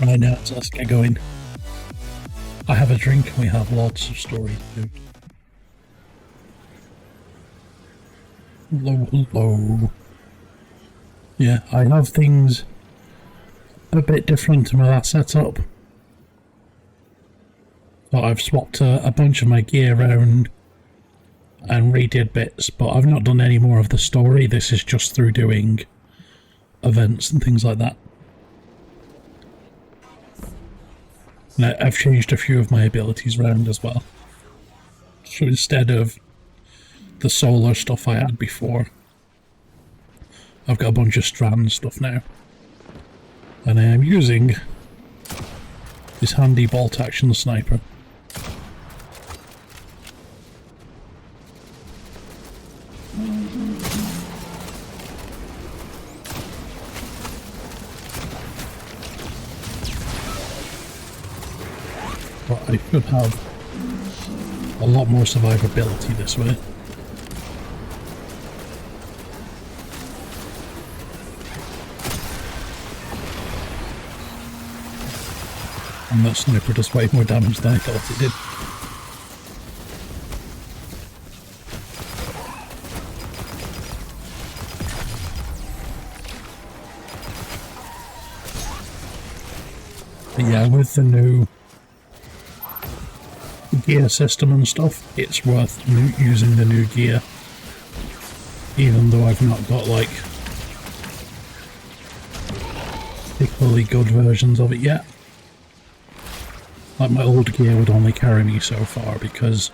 Right now, so let's get going. I have a drink and we have lots of stories to do. Hello, hello. Yeah, I have things a bit different to my last setup. So I've swapped a bunch of my gear around and redid bits, but I've not done any more of the story. This is just through doing events and things like that. And I've changed a few of my abilities around as well. So instead of the solar stuff I had before, I've got a bunch of strand stuff now. And I am using this handy bolt action sniper. But I should have a lot more survivability this way. And that sniper does way more damage than I thought it did. But yeah, with the new gear system and stuff, it's worth using the new gear, even though I've not got like particularly good versions of it yet. Like my old gear would only carry me so far because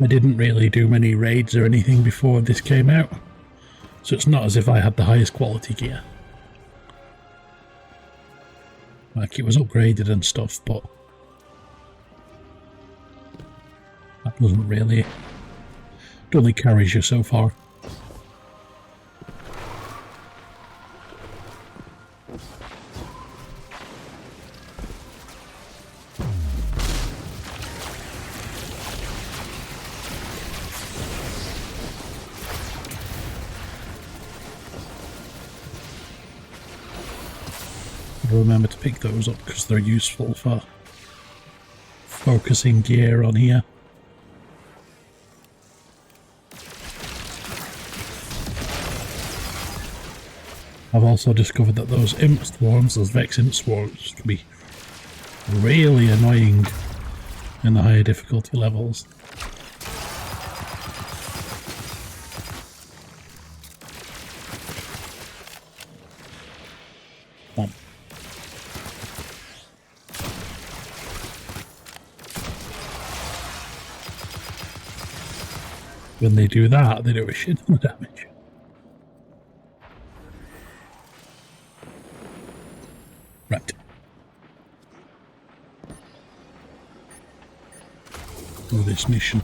I didn't really do many raids or anything before this came out, so it's not as if I had the highest quality gear. Like, it was upgraded and stuff, but that doesn't really... it only carries you so far. Remember to pick those up because they're useful for focusing gear on here. I've also discovered that those imp swarms, those Vex imp swarms, can be really annoying in the higher difficulty levels. When they do that, they do a shit ton of damage. Right. Do this mission.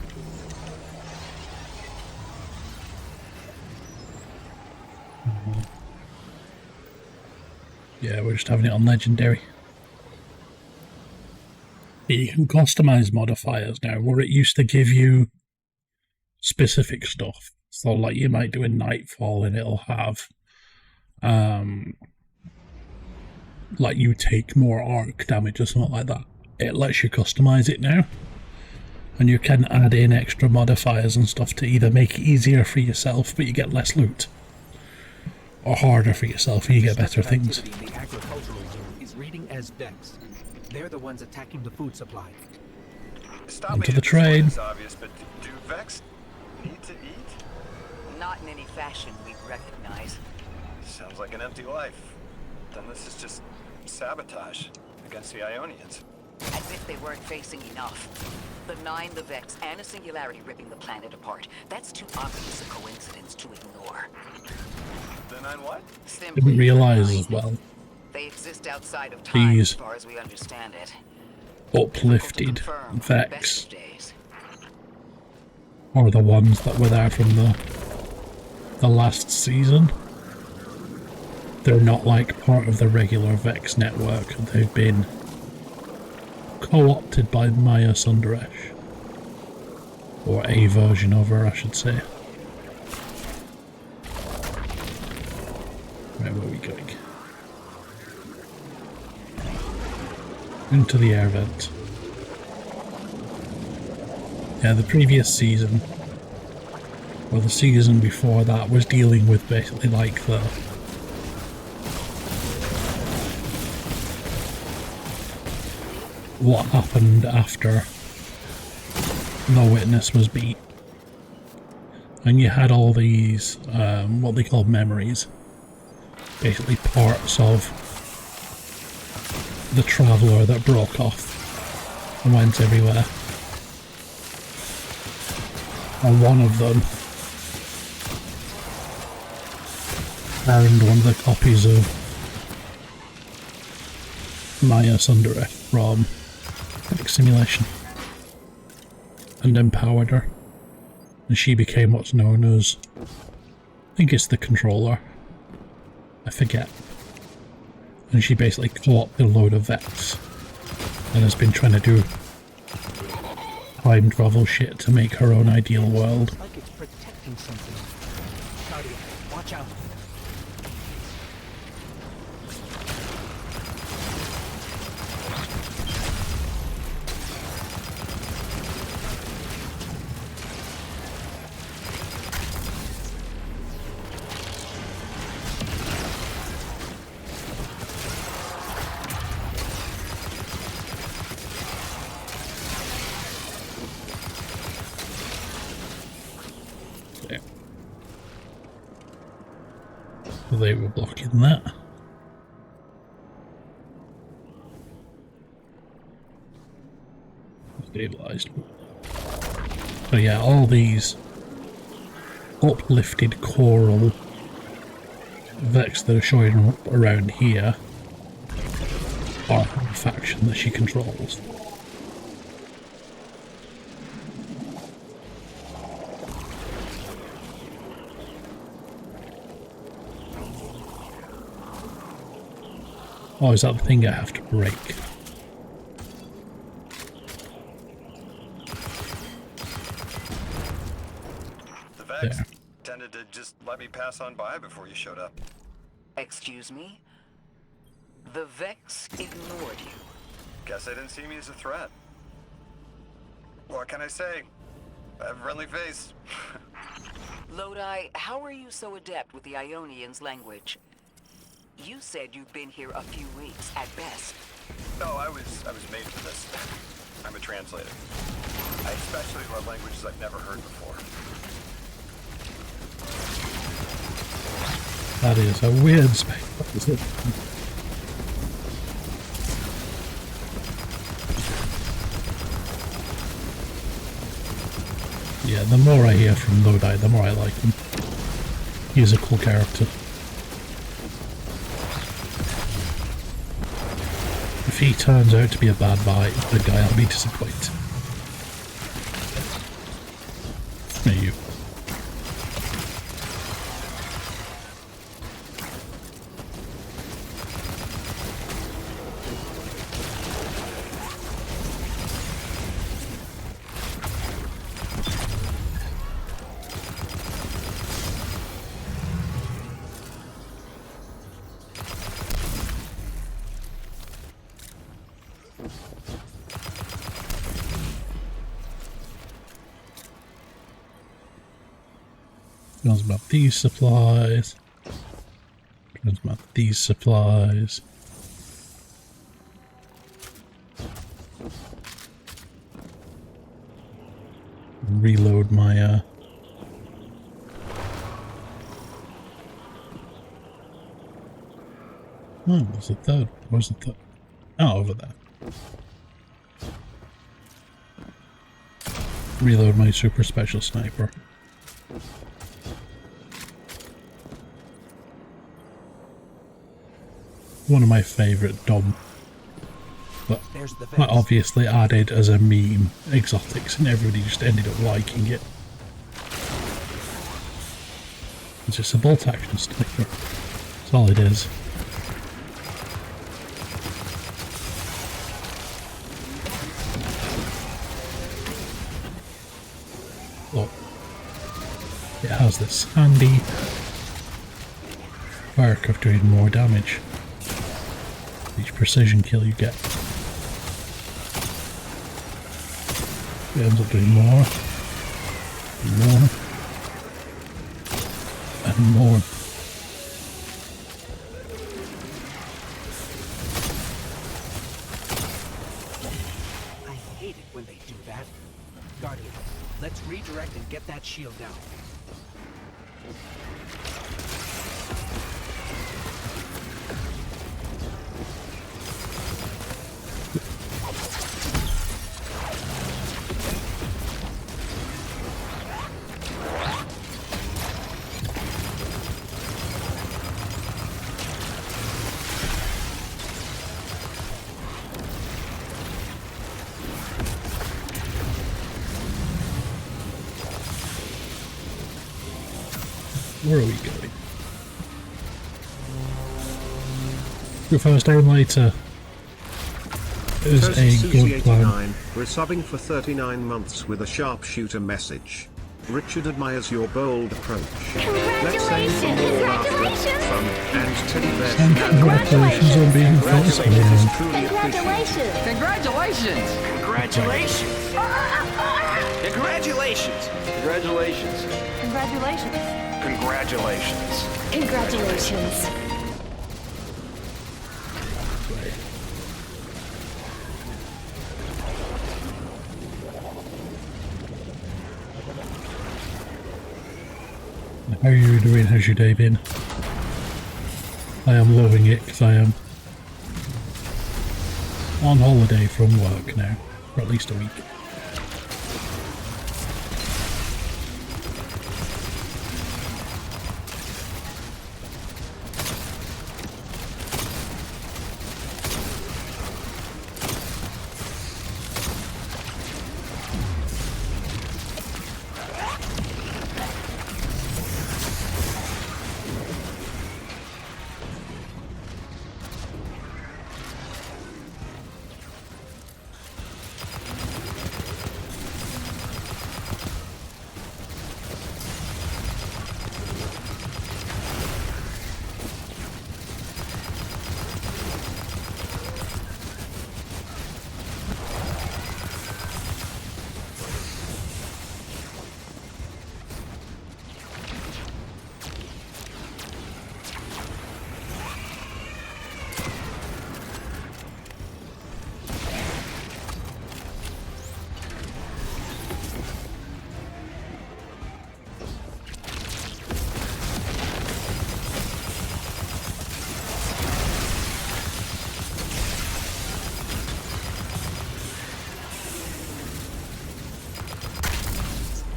Yeah, we're just having it on Legendary. You can customize modifiers now, where it used to give you specific stuff. So like you might do a Nightfall and it'll have like you take more arc damage or something like that. It lets you customize it now, and you can add in extra modifiers and stuff to either make it easier for yourself but you get less loot, or harder for yourself and you get better things. The agricultural zone is reading as Vex. They're the ones attacking the food supply. Onto the train. Obvious, but do Vex need to eat? Not in any fashion we'd recognize. Sounds like an empty life. Then this is just sabotage against the Ionians. As if they weren't facing enough. The Nine, the Vex, and a singularity ripping the planet apart. That's too obvious a coincidence to ignore. The Nine what? Simply Didn't realise as well. They exist outside of time as far as we understand it. Uplifted Vex are the ones that were there from the last season. They're not like part of the regular Vex network. They've been co-opted by Maya Sundaresh. Or a version of her, I should say. Where were we going? into the air vent. Yeah, the previous season, or the season before that, was dealing with basically like the what happened after the witness was beat. And you had all these, what they call memories, basically parts of the traveller that broke off and went everywhere. And one of them found one of the copies of Maya Sundara from X Simulation and empowered her. And she became what's known as, I think it's the controller, I forget. And she basically co-opted a load of Vex and has been trying to do time travel shit to make her own ideal world. Like it's protecting something. Guardian, watch out. They were blocking that. Stabilized. So yeah, all these uplifted coral Vex that are showing around here are the faction that she controls. Oh, is that the thing I have to break? The Vex There. tended to just let me pass on by before you showed up. Excuse me? The Vex ignored you. Guess they didn't see me as a threat. What can I say? I have a friendly face. Lodi, how are you so adept with the Ionian's language? You said you've been here a few weeks at best. No, I was made for this. I'm a translator. I especially learn languages I've never heard before. That is a weird space. What is it? Yeah, the more I hear from Lodi, the more I like him. He's a cool character. If he turns out to be a bad guy, I'll be disappointed. Hey, you. Knows about these supplies. Knows about these supplies. Reload my oh, there's a third. Where's the third? Oh, over there. Reload my super special sniper. One of my favourite dumb, but There's the I Vex. obviously added as a meme exotics and everybody just ended up liking it. It's just a bolt action sniper. That's all it is. Oh, it has this handy perk of doing more damage. Each precision kill you get. It ends up doing more. More. And more. I hate it when they do that. Guardian, let's redirect and get that shield down. Where are we going? If I was down later, it was a good plan. We're subbing for 39 months with a sharpshooter message. Richard admires your bold approach. Let's aim for more laughter, fun, and teddy bear Congratulations on being first, man. truly appreciated. Congratulations! Congratulations! Congratulations! Congratulations! Congratulations. Congratulations! Congratulations. How are you doing? How's your day been? I am loving it because I am on holiday from work now, for at least a week.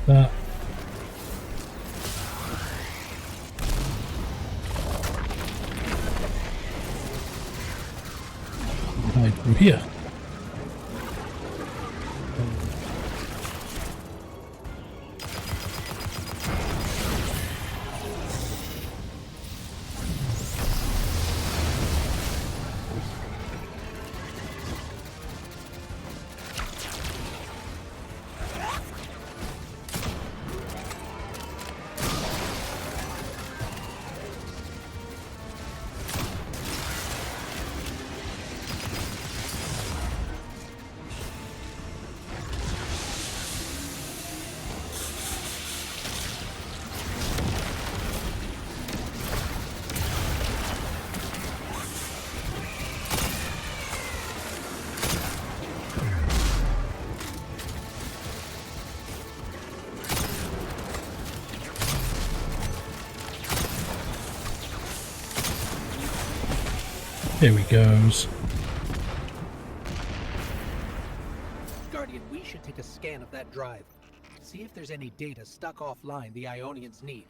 That hide from here. Here he goes. Guardian, we should take a scan of that drive. See if there's any data stuck offline the Ionians need.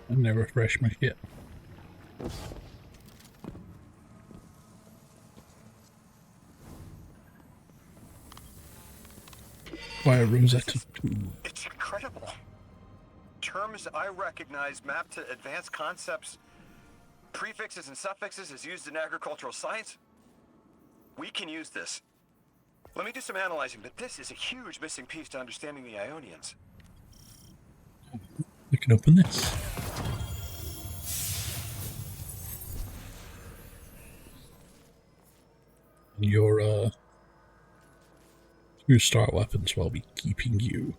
I've never refreshed my kit. Fire Rosetta 2. It's incredible. Terms I recognize mapped to advanced concepts, prefixes and suffixes as used in agricultural science. We can use this. Let me do some analyzing, but this is a huge missing piece to understanding the Ionians. We can open this. Your Restart weapons while we keeping you.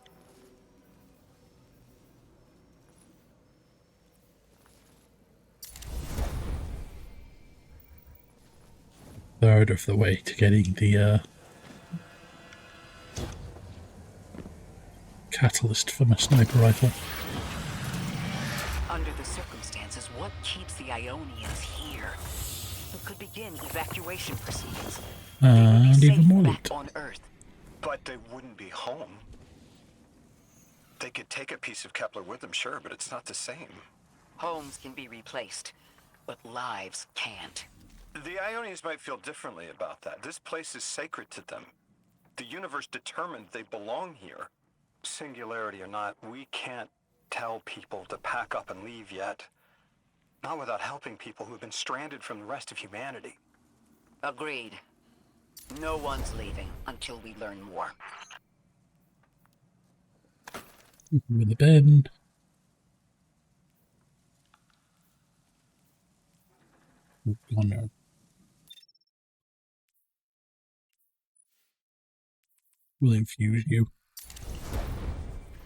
Third of the way to getting the catalyst for my sniper rifle. Under the circumstances, what keeps the Ionians here? We could begin evacuation proceedings. They would be And safe even more back loot. on Earth. But they wouldn't be home. They could take a piece of Kepler with them, sure, but it's not the same. Homes can be replaced, but lives can't. The Ionians might feel differently about that. This place is sacred to them. The universe determined they belong here. Singularity or not, we can't tell people to pack up and leave yet. Not without helping people who have been stranded from the rest of humanity. Agreed. No one's leaving until we learn more. With the bin. Oh no. We'll infuse you.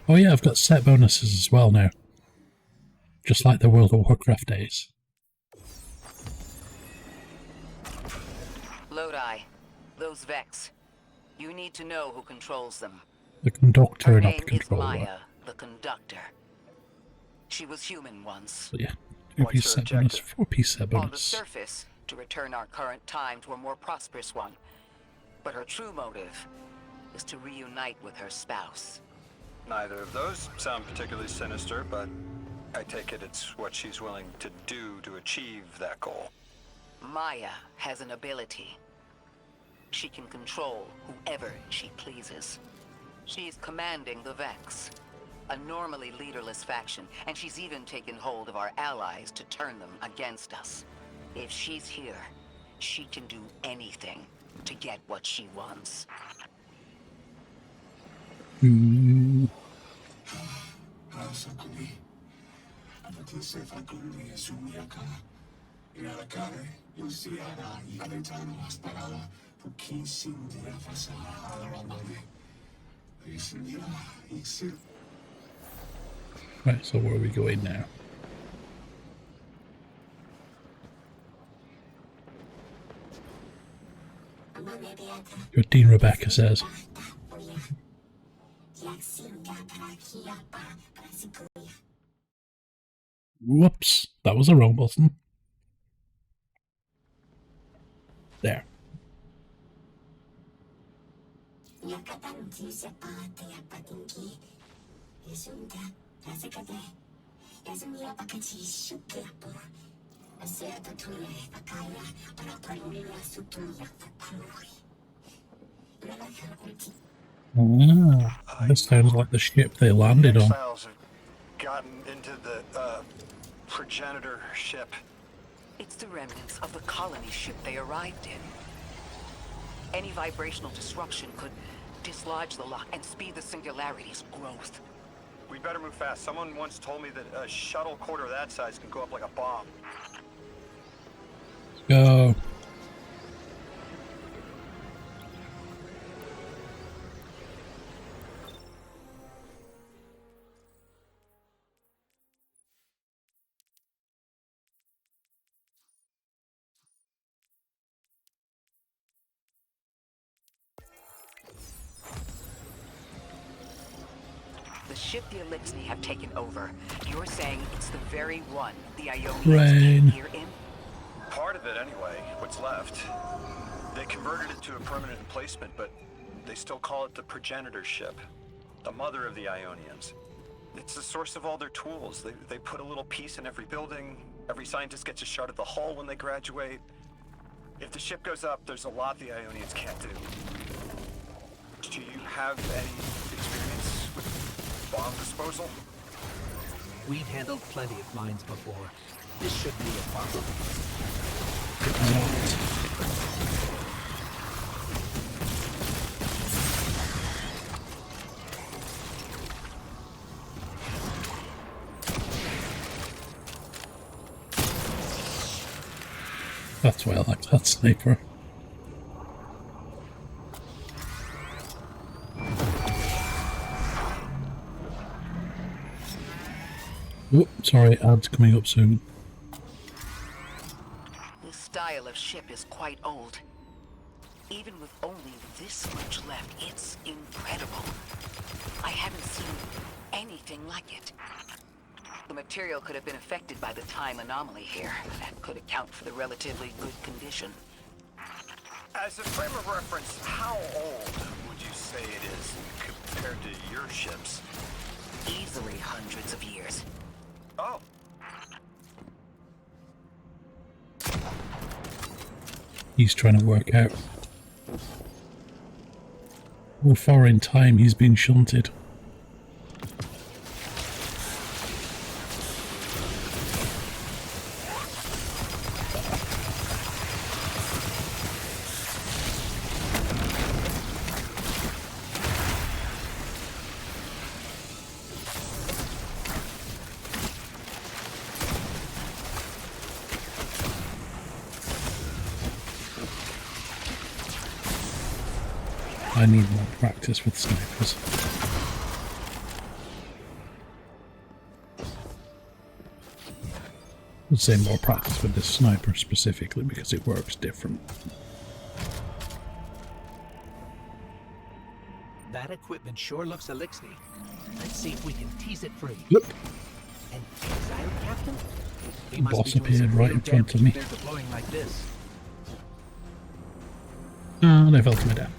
Oh yeah, I've got set bonuses as well now. Just like the World of Warcraft days. Lodi, those Vex. You need to know who controls them. The conductor Her and not name the controller. is Maya, the conductor. She was human once. So yeah, What's 2-piece her set bonus, objective? 4-piece set On the bonus. surface, to return our current time to a more prosperous one. But her true motive is to reunite with her spouse. Neither of those sound particularly sinister, but I take it it's what she's willing to do to achieve that goal. Maya has an ability. She can control whoever she pleases. She's commanding the Vex, a normally leaderless faction, and she's even taken hold of our allies to turn them against us. If she's here, she can do anything to get what she wants. Right, so where are we going now? Your Dean Rebecca says. Whoops, that was a wrong button. There. Ah, this sounds like the ship they landed on. Exiles have gotten into the progenitor ship. It's the remnants of the colony ship they arrived in. Any vibrational disruption could dislodge the lock and speed the singularity's growth. We better move fast. Someone once told me that a shuttle quarter that size can go up like a bomb. Go. The ship the Elixni have taken over. You're saying it's the very one the Ionians Rain. came here in? Part of it, anyway, what's left. They converted it to a permanent emplacement, but they still call it the progenitor ship. The mother of the Ionians. It's the source of all their tools. They put a little piece in every building. Every scientist gets a shot at the hull when they graduate. If the ship goes up, there's a lot the Ionians can't do. Do you have any experience with bomb disposal? We've handled plenty of mines before. This shouldn't be a problem. That's why I like that sniper. Oh, sorry, ads coming up soon. This style of ship is quite old. Even with only this much left, it's incredible. I haven't seen anything like it. The material could have been affected by the time anomaly here. That could account for the relatively good condition. As a frame of reference, how old would you say it is compared to your ships? Easily hundreds of years. Oh, He's trying to work out how far in time he's been shunted. I need more practice with snipers. I'd say more practice with this sniper specifically because it works different. That equipment sure looks elixir. Let's see if we can tease it free. Yep. An exile captain? He The must boss be doing appeared some right real in front of damage me. if they're deploying like this. And I fell to my death.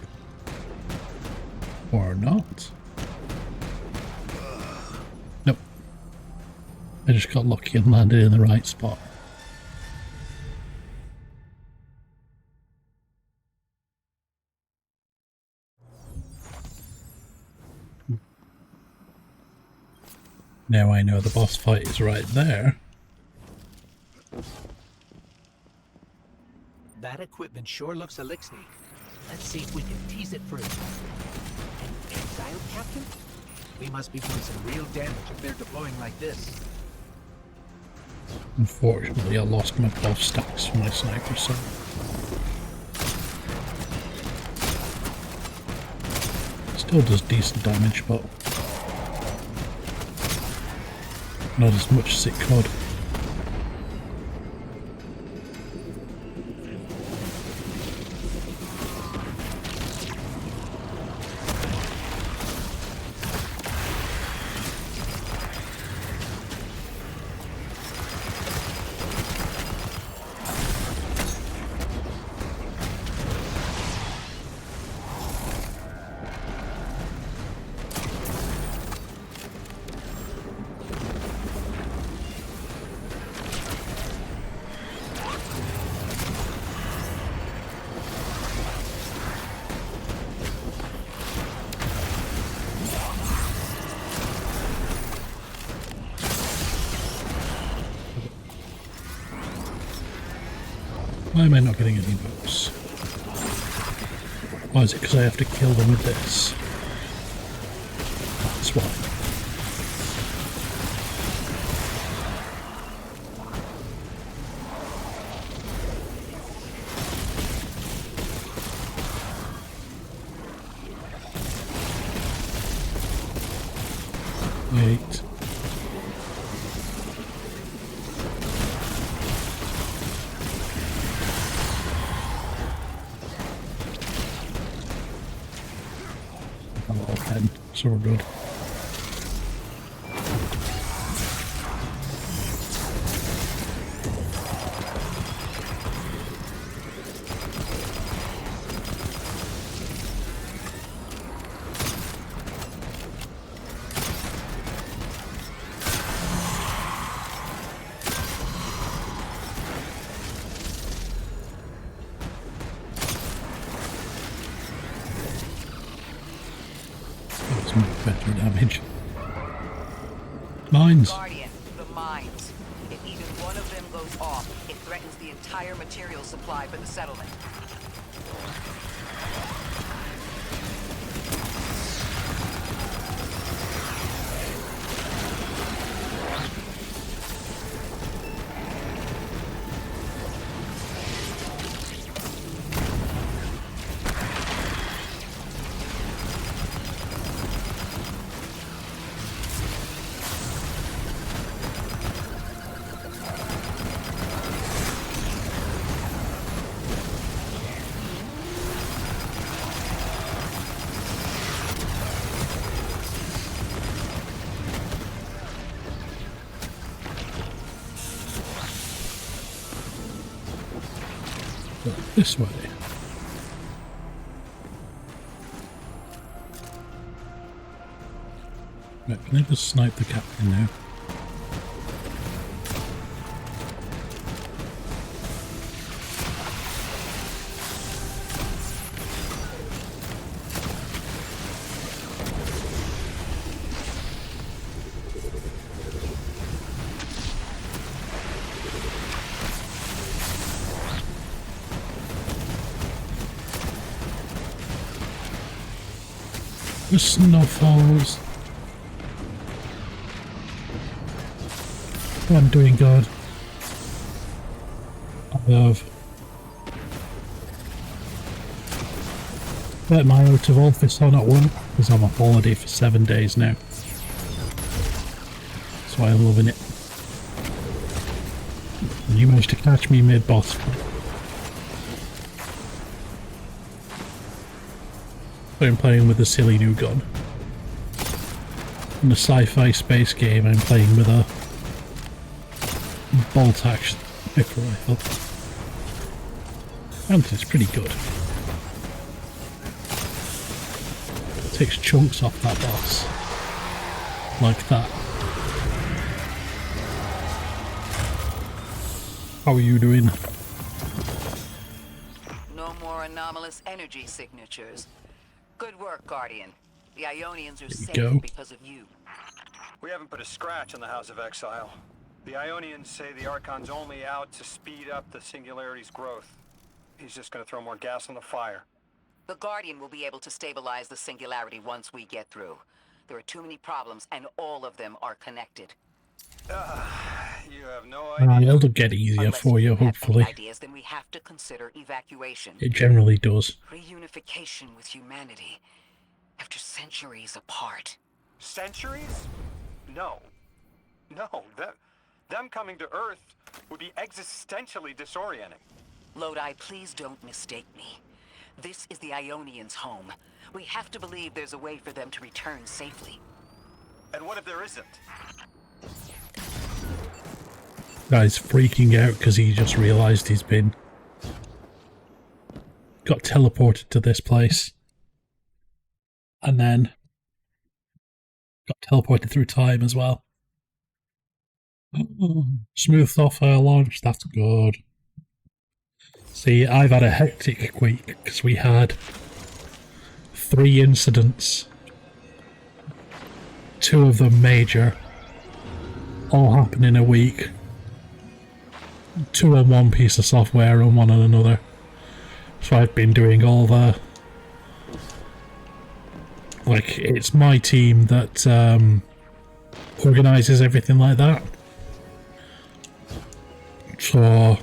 Or not. Nope. I just got lucky and landed in the right spot. Now I know the boss fight is right there. That equipment sure looks elixir. Let's see if we can tease it free. An exile captain? We must be doing some real damage if they're deploying like this. Unfortunately, I lost my buff stacks from my sniper, so still does decent damage, but not as much as it could. Why am I not getting any votes? Why is it because I have to kill them with this? That's why. Wait. So we're good. That's much better damage. Mines. Guardian, the mines. If even one of them goes off, it threatens the entire material supply for the settlement. This way. Right, can I just snipe the captain now? The snowfalls. I'm doing good. I have let my out of office on at work because I'm on holiday for 7 days now. That's why I'm loving it. And you managed to catch me mid-boss. I'm playing with a silly new gun. In a sci-fi space game, I'm playing with a bolt-action rifle. And it's pretty good. It takes chunks off that boss. Like that. How are you doing? No more anomalous energy signatures. Good work, Guardian. The Ionians are safe go. because of you. We haven't put a scratch on the House of Exile. The Ionians say the Archon's only out to speed up the Singularity's growth. He's just gonna throw more gas on the fire. The Guardian will be able to stabilize the Singularity once we get through. There are too many problems, and all of them are connected. You have no idea. It'll get easier Unless for you, have any hopefully. ideas, then we have to consider evacuation. It generally does. Reunification with humanity. After centuries apart. Centuries? No. No, them coming to Earth would be existentially disorienting. Lodi, please don't mistake me. This is the Ionians' home. We have to believe there's a way for them to return safely. And what if there isn't? Guy's freaking out because he just realised he's been got teleported to this place. And then got teleported through time as well. Smooth off-air launch, that's good. See, I've had a hectic week because we had 3 incidents. 2 of them major. All happen in a week. 2 on one piece of software and 1 on another. So I've been doing all the... Like, it's my team that organises everything like that. So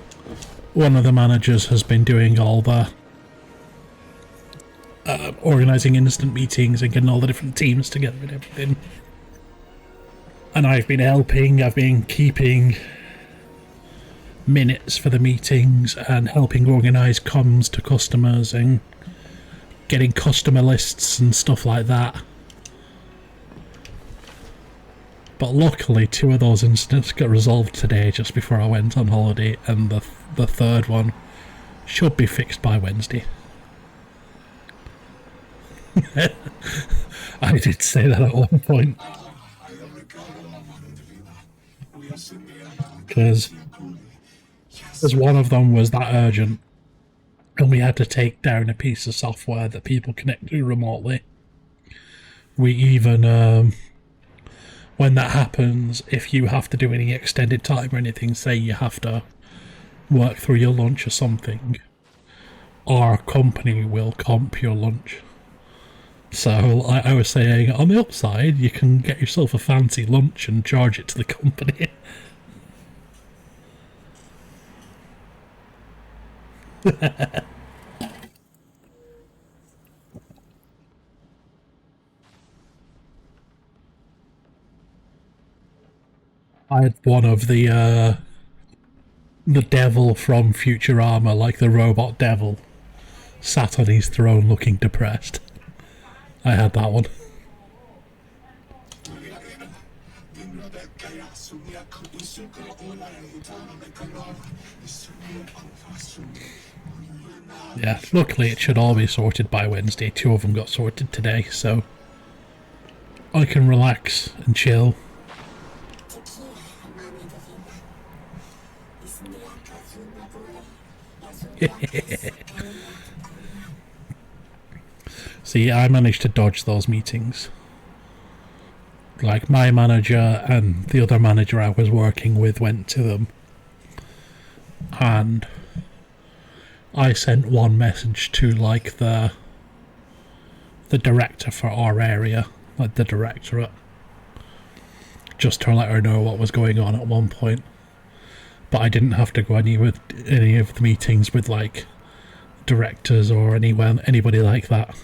one of the managers has been doing all the organising instant meetings and getting all the different teams together and everything. And I've been helping, I've been keeping minutes for the meetings and helping organise comms to customers and getting customer lists and stuff like that. But luckily 2 of those incidents got resolved today just before I went on holiday, and the third one should be fixed by Wednesday. I did say that at one point. Because one of them was that urgent, and we had to take down a piece of software that people connect to remotely. We even, when that happens, if you have to do any extended time or anything, say you have to work through your lunch or something, our company will comp your lunch. So I was saying, on the upside, you can get yourself a fancy lunch and charge it to the company. I had one of the devil from Futurama, like the robot devil, sat on his throne looking depressed. I had that one. Yeah, luckily it should all be sorted by Wednesday. 2 of them got sorted today, so I can relax and chill. See, I managed to dodge those meetings. Like, my manager and the other manager I was working with went to them, and I sent one message to, like, the director for our area, like the directorate, just to let her know what was going on at one point. But I didn't have to go any of the meetings with, like, directors or anybody like that.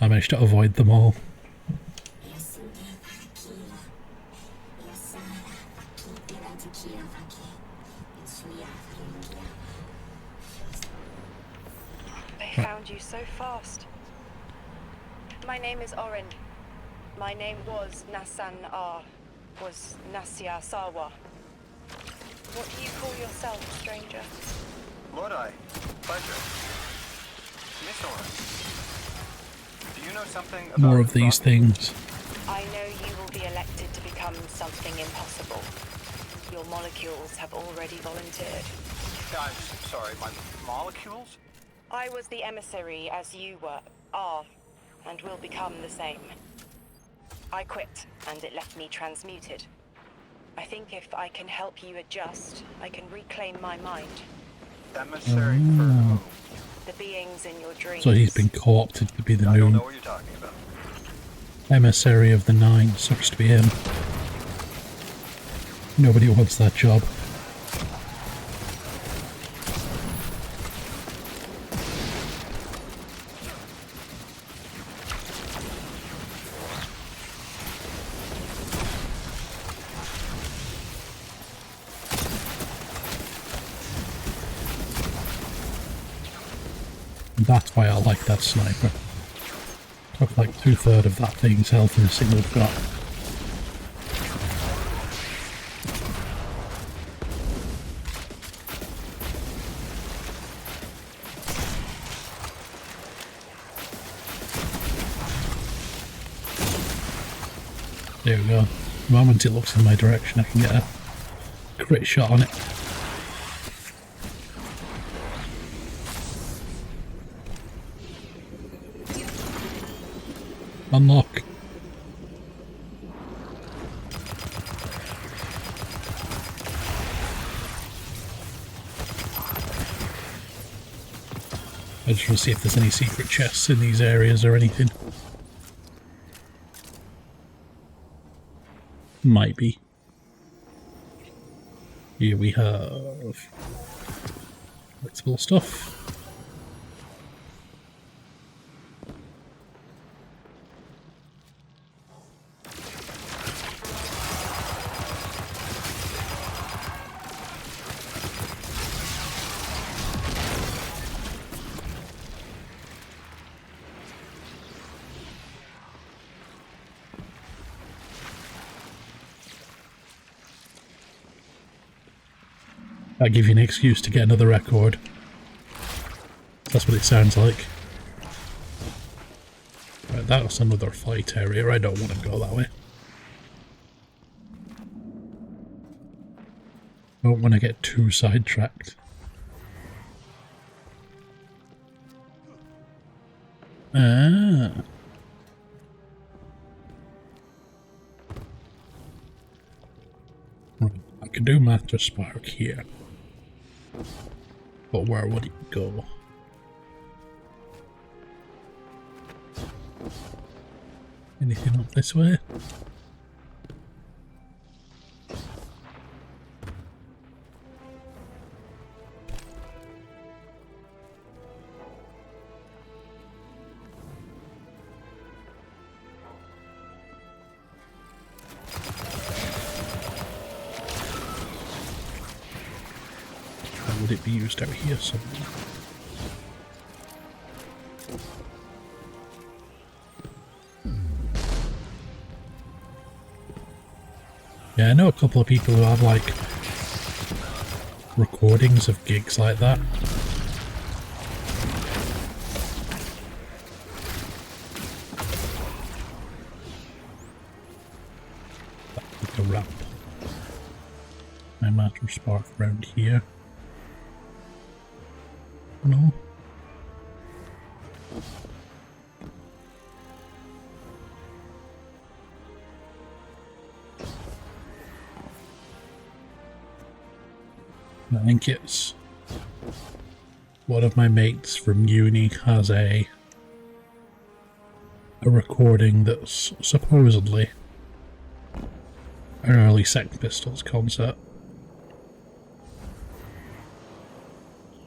I managed to avoid them all. I found you so fast. My name is Orin. My name was Nasia Sawa. What do you call yourself, stranger? Lodi, pleasure. Miss Orin, do you know something about More of these things. I know you will be elected to become something impossible. Your molecules have already volunteered. I'm sorry, my molecules? I was the emissary as you are, and will become the same. I quit, and it left me transmuted. I think if I can help you adjust, I can reclaim my mind. Emissary for who? The beings in your dreams. So he's been co-opted to be the I don't know new what you're talking about. emissary of the Nine. Sucks to be him. Nobody wants that job. That's why I like that sniper. Took like 2/3 of that thing's health in a single shot. There we go. The moment it looks in my direction, I can get a crit shot on it. Unlock. I just want to see if there's any secret chests in these areas or anything. Might be. Here we have collectible stuff. That'll give you an excuse to get another record. That's what it sounds like. Right, that's another fight area. I don't want to go that way. Don't want to get too sidetracked. Ah. Right, I could do Master Spark here. But where would it go? Anything up this way? Would it be used out here somewhere? Yeah, I know a couple of people who have like recordings of gigs like that. matter spark around here. No. I think it's one of my mates from uni has a recording that's supposedly an early Sex Pistols concert.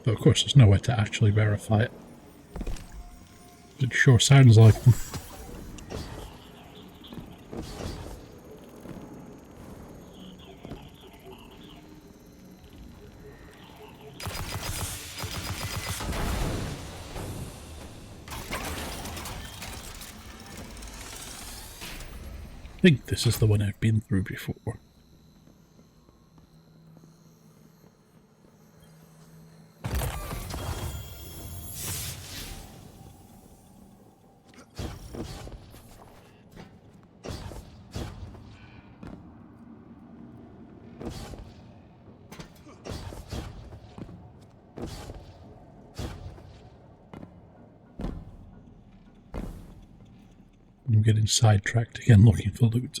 But of course there's no way to actually verify it. It sure sounds like them. I think this is the one I've been through before. I'm getting sidetracked again looking for loot.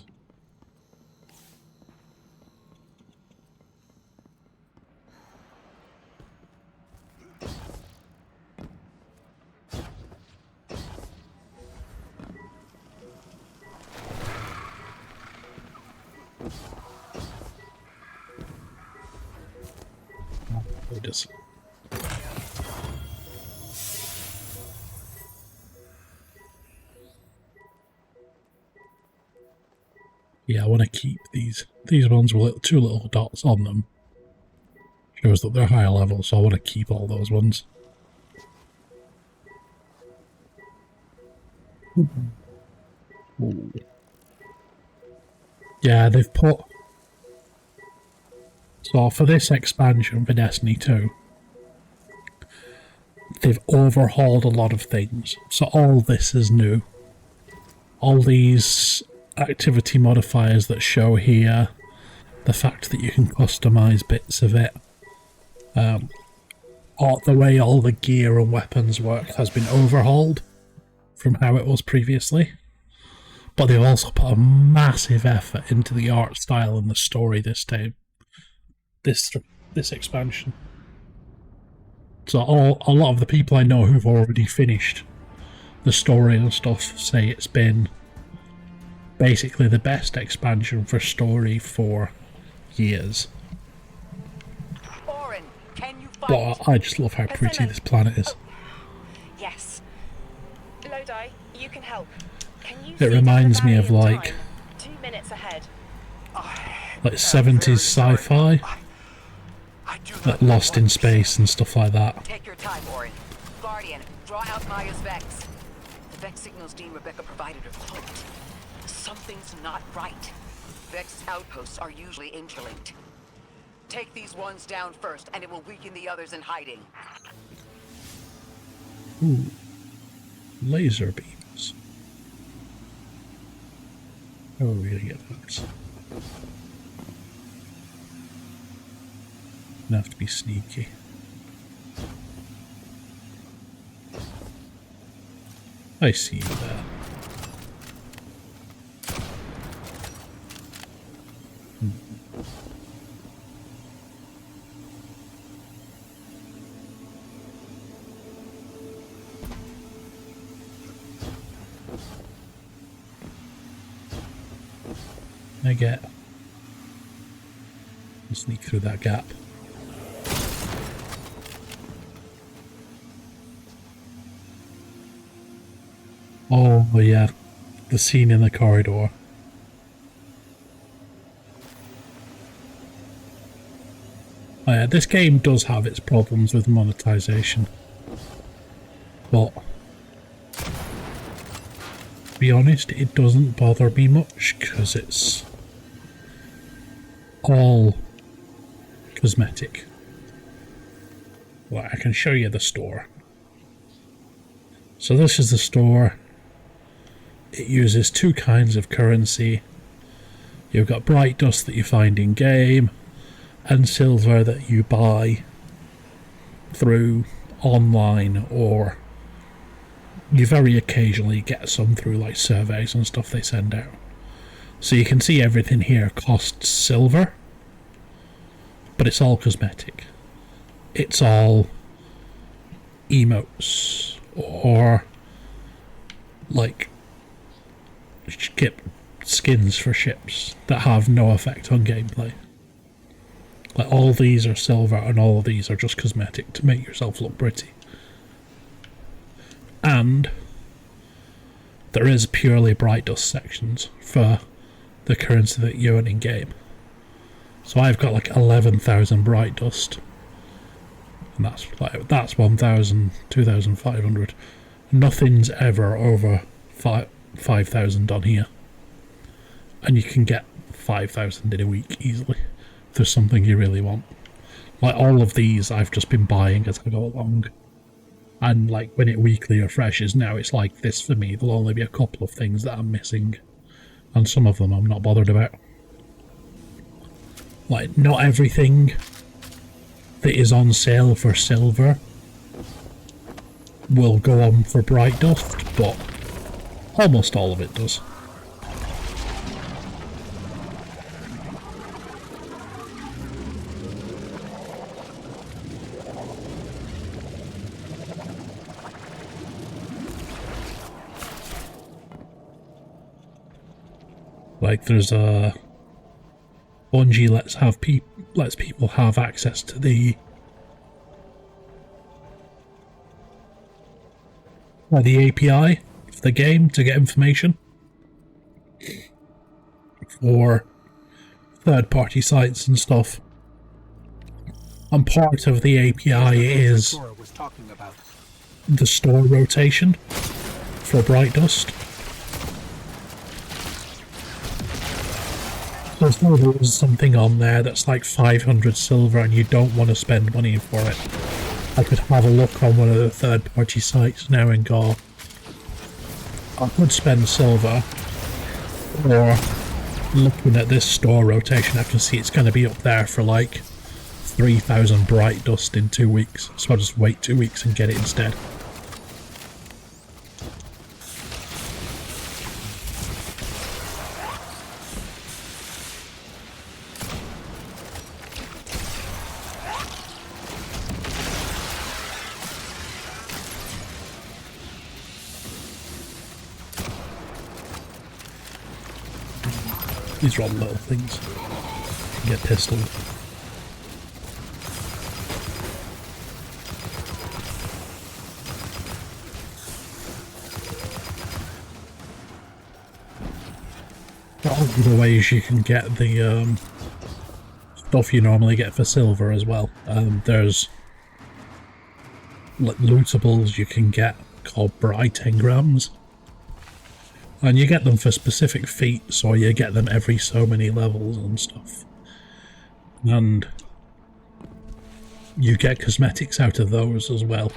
Oh, there it is. Yeah, I want to keep these ones with two little dots on them. Shows that they're higher level, so I want to keep all those ones. Ooh. Yeah, they've put... So for this expansion for Destiny 2, they've overhauled a lot of things. So all this is new. All these activity modifiers that show here, the fact that you can customize bits of it, the way all the gear and weapons work has been overhauled from how it was previously. But they've also put a massive effort into the art style and the story this time. This expansion. So a lot of the people I know who've already finished the story and stuff say it's been basically the best expansion for story for years. Orin, can you But I just love how pretty this planet is. Yes. Lodi, you can help. Can you It reminds me of time? like 2 minutes ahead. 70s sci-fi, like Lost in Space and stuff like that. Take your time, Orin. Guardian, draw out Maya's Vex. The Vex signals Dean Rebecca provided are cloaked. Something's not right. Vex outposts are usually interlinked. Take these ones down first, and it will weaken the others in hiding. Ooh. Laser beams. How are we gonna get those? Gonna have to be sneaky. I see you there. I get. Sneak through that gap. Oh yeah, the scene in the corridor. Oh, yeah, this game does have its problems with monetization, but to be honest, it doesn't bother me much because it's all cosmetic. Well, I can show you the store. So this is the store. It uses two kinds of currency. You've got bright dust that you find in game, and silver that you buy through online, or you very occasionally get some through like surveys and stuff they send out. So you can see everything here costs silver, but it's all cosmetic. It's all emotes or like skins for ships that have no effect on gameplay. Like, all these are silver and all of these are just cosmetic to make yourself look pretty. And there is purely bright dust sections for the currency that you earn in game. So I've got like 11,000 bright dust, and that's 1,000, 2,500. Nothing's ever over 5,000 on here, and you can get 5,000 in a week easily if there's something you really want. Like, all of these I've just been buying as I go along, and like when it weekly refreshes now, it's like this for me. There'll only be a couple of things that I'm missing, and some of them I'm not bothered about. Like, not everything that is on sale for silver will go on for bright dust, but almost all of it does. Like, there's a Bungie lets people have access to the API for the game to get information for third-party sites and stuff. And part of the API is the store rotation for bright dust. So there was something on there that's like 500 silver and you don't want to spend money for it. I could have a look on one of the third-party sites now and go, I could spend silver, or looking at this store rotation I can see it's going to be up there for like 3,000 bright dust in 2 weeks, so I'll just wait 2 weeks and get it instead. These are all little things. Get pistoled. All the ways you can get the stuff you normally get for silver as well. There's lootables you can get called bright engrams. And you get them for specific feats, or you get them every so many levels and stuff. And you get cosmetics out of those as well.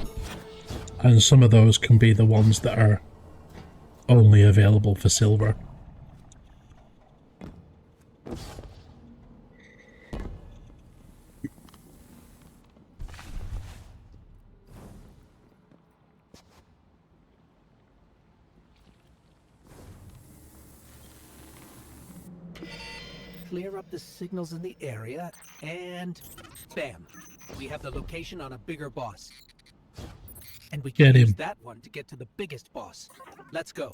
And some of those can be the ones that are only available for silver. Clear up the signals in the area, and bam! We have the location on a bigger boss. And we can use that one to get to the biggest boss. Let's go.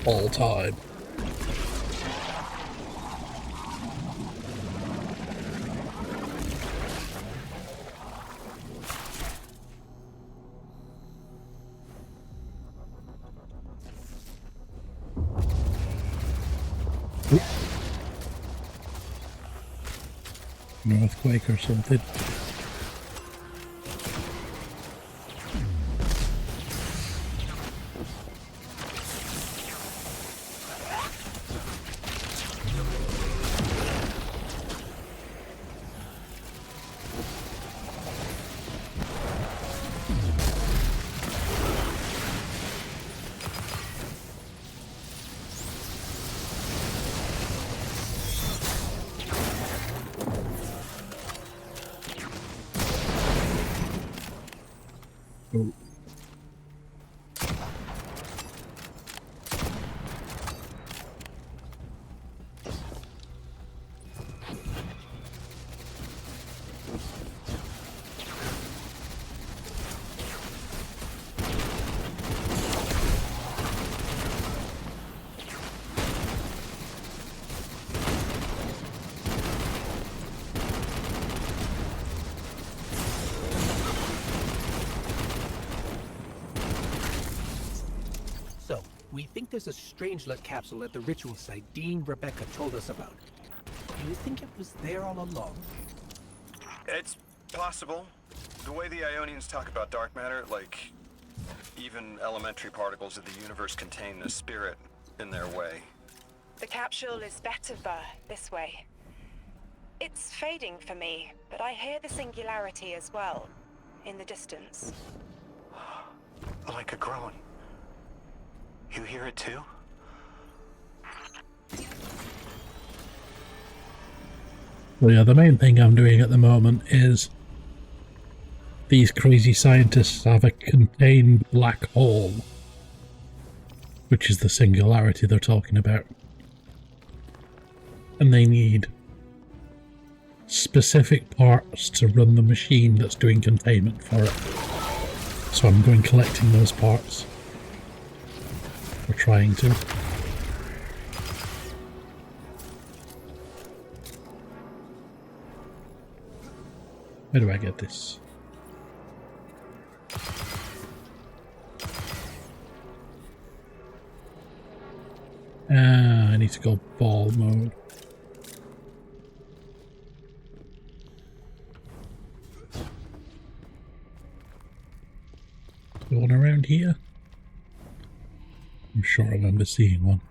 All time. An earthquake or something. We think there's a Strangelet capsule at the ritual site Dean Rebecca told us about. Do you think it was there all along? It's possible. The way the Ionians talk about dark matter, like even elementary particles of the universe contain the spirit in their way. The capsule is better this way. It's fading for me, but I hear the singularity as well, in the distance. Like a groan. You hear it too? Well, yeah, the main thing I'm doing at the moment is these crazy scientists have a contained black hole, which is the singularity they're talking about. And they need specific parts to run the machine that's doing containment for it. So I'm going collecting those parts. We're trying to. Where do I get this? I need to go ball mode. One around here? I'm sure I remember seeing one.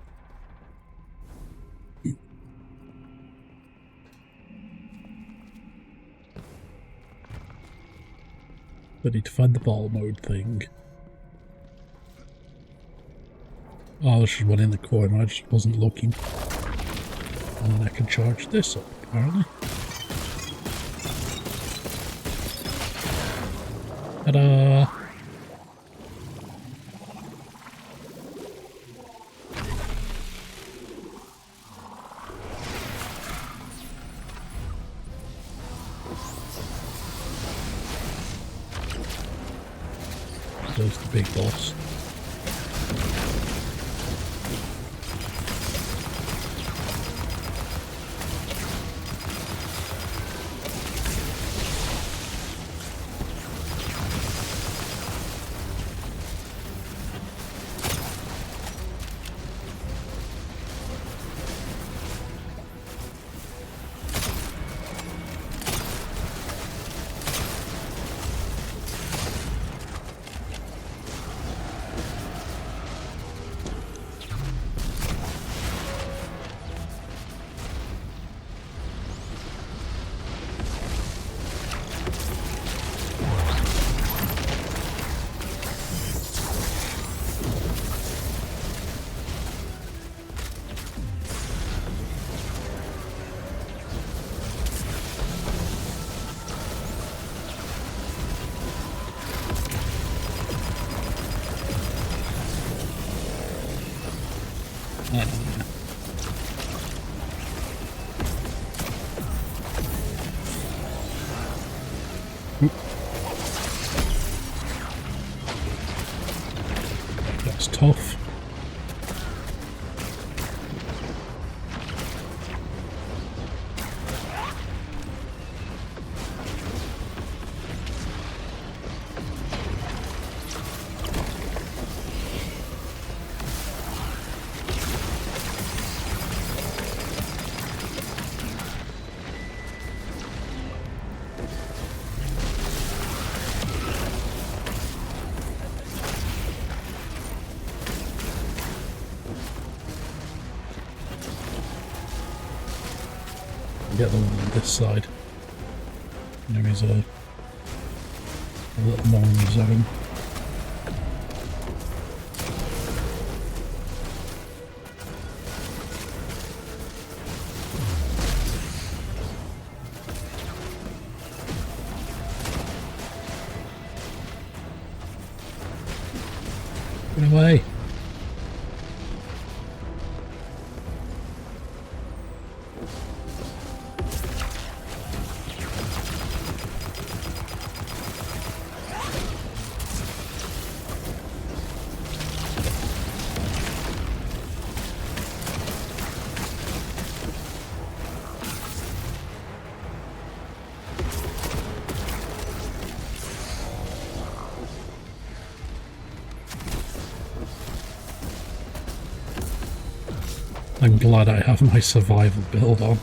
I need to find the ball mode thing. Oh, there's one in the corner, I just wasn't looking. And then I can charge this up, apparently. Ta-da! There's the big boss. That's tough. Get the one on this side. There is a little more in the zone. Get away! I'm glad I have my survival build on.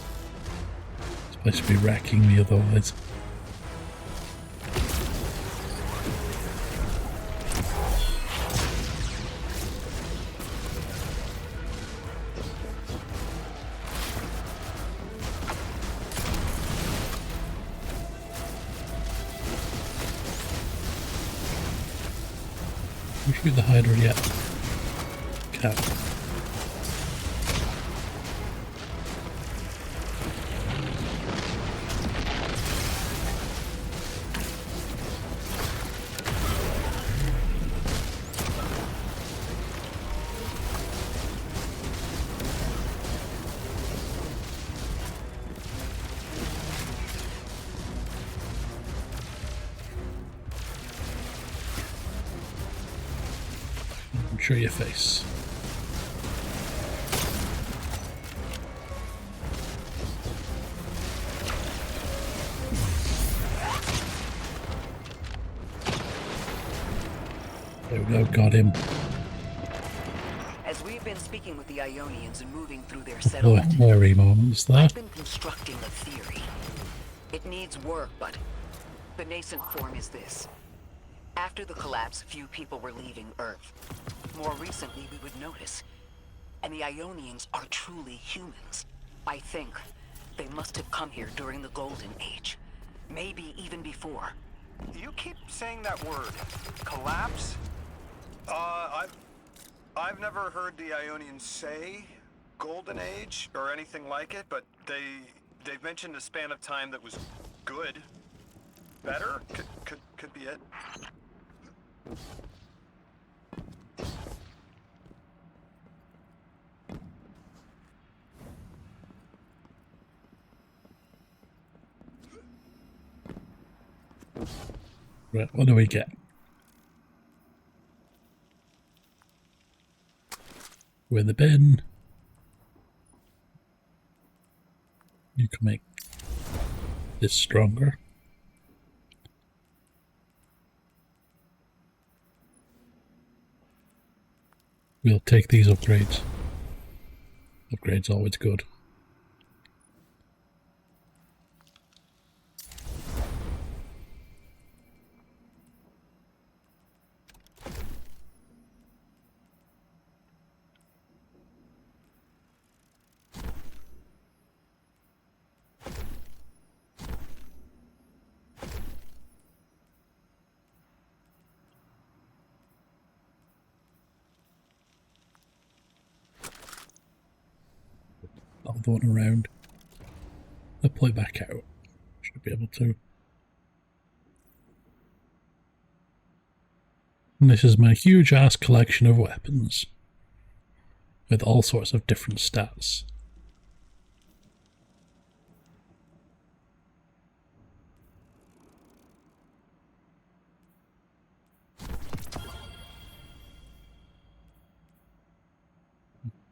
It's supposed to be wrecking me otherwise. You shoot the Hydra yet? Cat. Show your face. There we go, got him. As we've been speaking with the Ionians and moving through their Oh, settlement, hairy moments there. I've been constructing a theory. It needs work, but the nascent form is this. After the collapse, few people were leaving Earth. More recently, we would notice. And the Ionians are truly humans. I think they must have come here during the Golden Age. Maybe even before. You keep saying that word. Collapse? I've never heard the Ionians say Golden Age or anything like it, but they've mentioned a span of time that was good. Better? Could be it. Right, what do we get? We're in the bin. You can make this stronger. We'll take these upgrades. Upgrades always good. The one around. I'll play back out. Should be able to. And this is my huge ass collection of weapons with all sorts of different stats.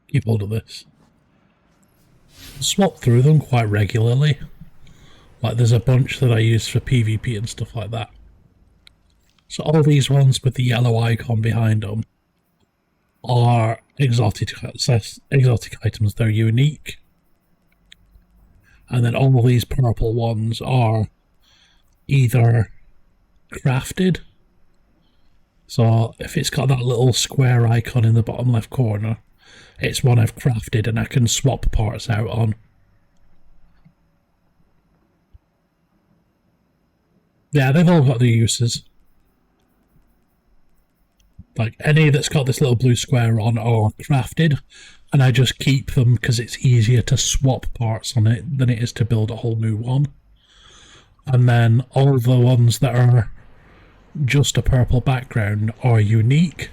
Keep hold of this. Swap through them quite regularly. Like there's a bunch that I use for PvP and stuff like that. So all these ones with the yellow icon behind them are exotic items. They're unique. And then all of these purple ones are either crafted. So if it's got that little square icon in the bottom left corner, it's one I've crafted and I can swap parts out on. Yeah, they've all got their uses. Like, any that's got this little blue square on are crafted, and I just keep them because it's easier to swap parts on it than it is to build a whole new one. And then all the ones that are just a purple background are unique,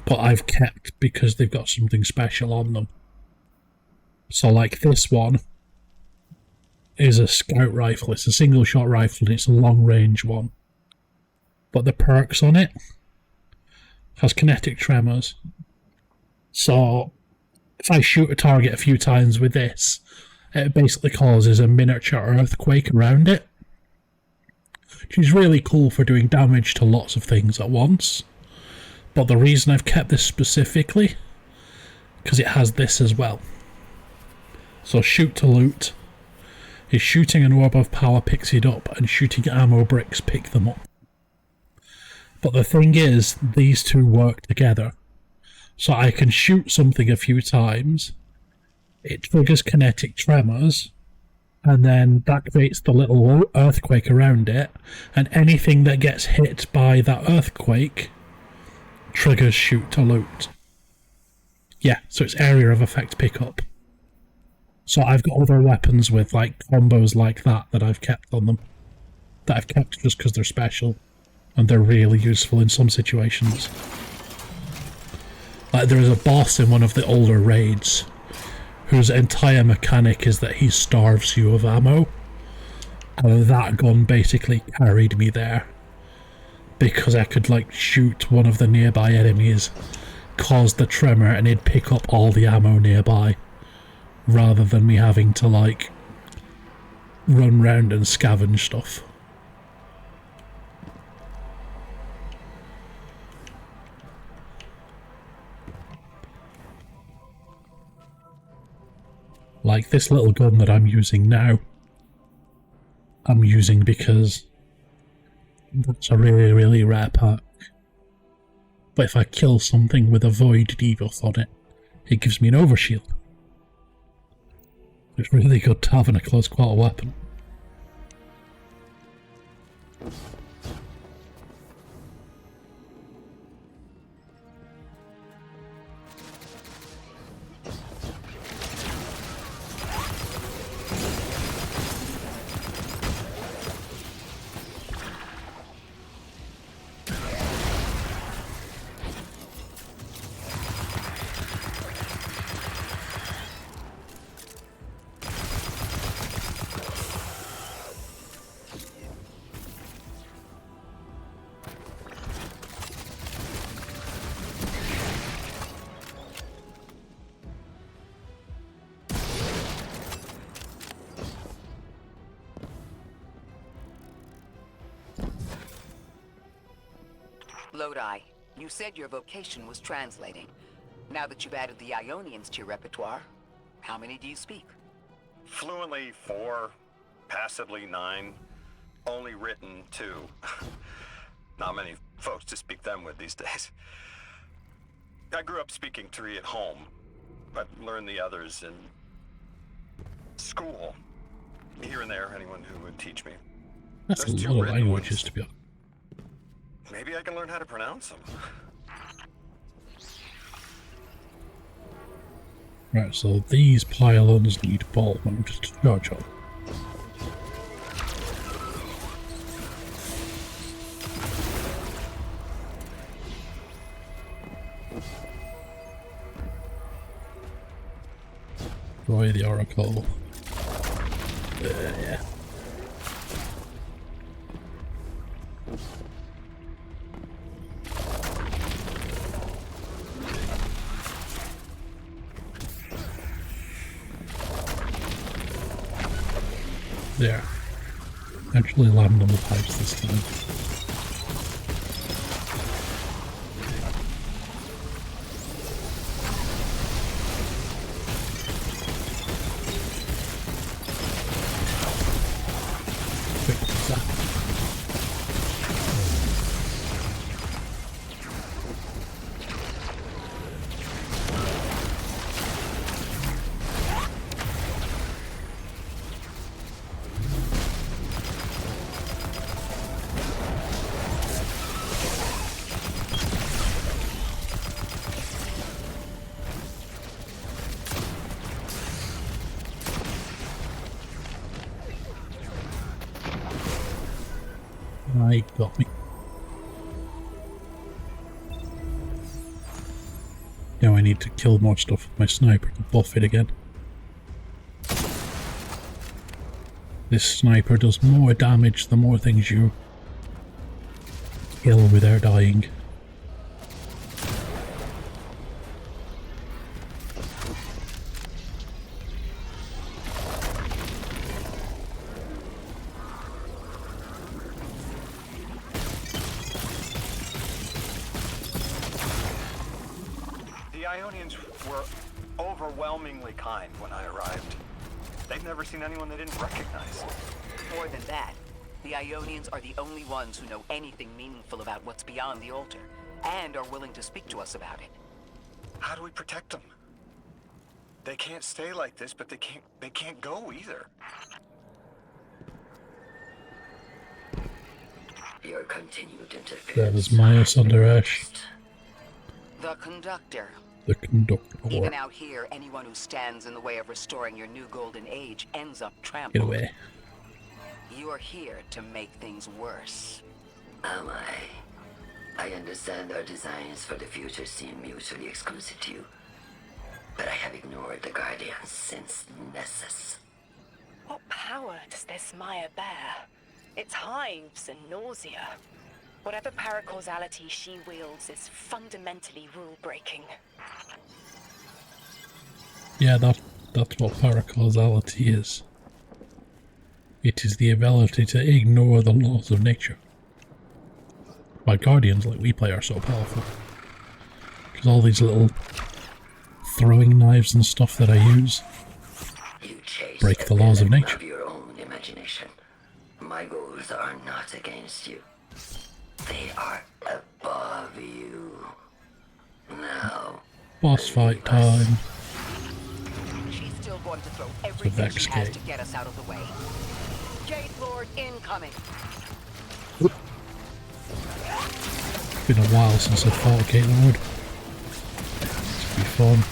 but I've kept because they've got something special on them. So like this one is a scout rifle. It's a single shot rifle and it's a long range one. But the perks on it has kinetic tremors. So if I shoot a target a few times with this, it basically causes a miniature earthquake around it. Which is really cool for doing damage to lots of things at once. But the reason I've kept this specifically because it has this as well. So shoot to loot is shooting an orb of power picks it up, and shooting ammo bricks pick them up. But the thing is, these two work together. So I can shoot something a few times, it triggers kinetic tremors, and then that creates the little earthquake around it, and anything that gets hit by that earthquake triggers shoot to loot. Yeah, so it's area of effect pickup. So I've got other weapons with like combos like that I've kept on them. That I've kept just because they're special, and they're really useful in some situations. Like there is a boss in one of the older raids whose entire mechanic is that he starves you of ammo, and that gun basically carried me there because I could like shoot one of the nearby enemies, cause the tremor, and it'd pick up all the ammo nearby rather than me having to like run round and scavenge stuff. Like this little gun that I'm using now, I'm using because that's a really, really rare perk. But if I kill something with a void debuff on it, it gives me an overshield. It's really good to have in a close quarter weapon. Lodi, you said your vocation was translating. Now that you've added the Ionians to your repertoire, how many do you speak? Fluently 4, passively 9, only written 2. Not many folks to speak them with these days. I grew up speaking 3 at home, but learned the others in school. Here and there, anyone who would teach me. That's Those a 2 lot of written languages ones, to be honest. maybe I can learn how to pronounce them. Right, so these pylons need ball mode to charge on. Destroy the oracle. Yeah. There. Actually land on the pipes this time. Quick zap. Got me. Now I need to kill more stuff with my sniper to buff it again. This sniper does more damage the more things you kill without dying. The Ionians were overwhelmingly kind when I arrived. They've never seen anyone they didn't recognize. More than that, the Ionians are the only ones who know anything meaningful about what's beyond the altar, and are willing to speak to us about it. How do we protect them? They can't stay like this, but they can't go either. Your continued interference. That is Maya Sundaresh, The Conductor. the conductor. Even out here, anyone who stands in the way of restoring your new golden age ends up Get trampled. away. You are here to make things worse. Am I? I understand our designs for the future seem mutually exclusive to you. But I have ignored the Guardians since Nessus. What power does this Maya bear? It's hives and nausea. Whatever paracausality she wields is fundamentally rule-breaking. Yeah, that's what paracausality is. It is the ability to ignore the laws of nature. Why Guardians like we play are so powerful. Because all these little throwing knives and stuff that I use You chase break the laws of element nature. Of your own imagination. My goals are not against you. They are above you. Now, Boss fight time. She's still going to throw everything Vex she has Gate. to get us out of the way. Gate Lord incoming. It's been a while since I fought a Gate Lord. It's be fun.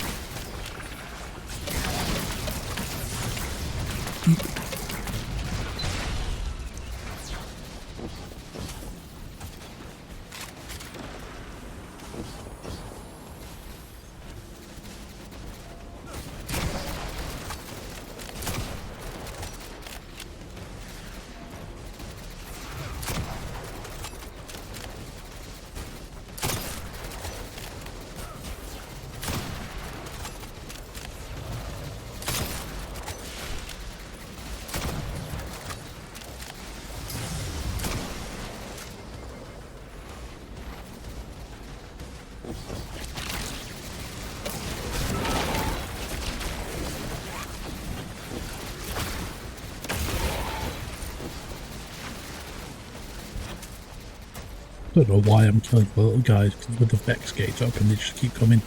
I don't know why I'm killing the little guys with the Vex Gate up and they just keep coming.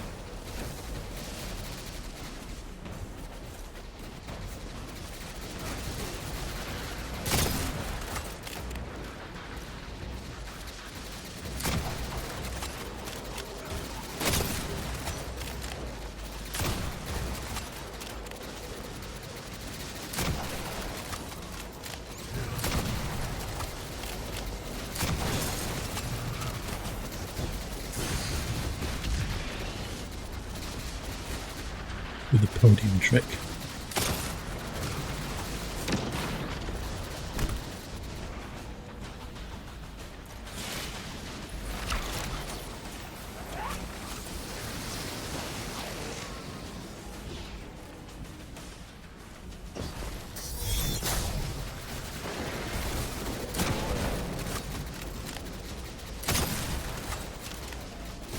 With the podium trick.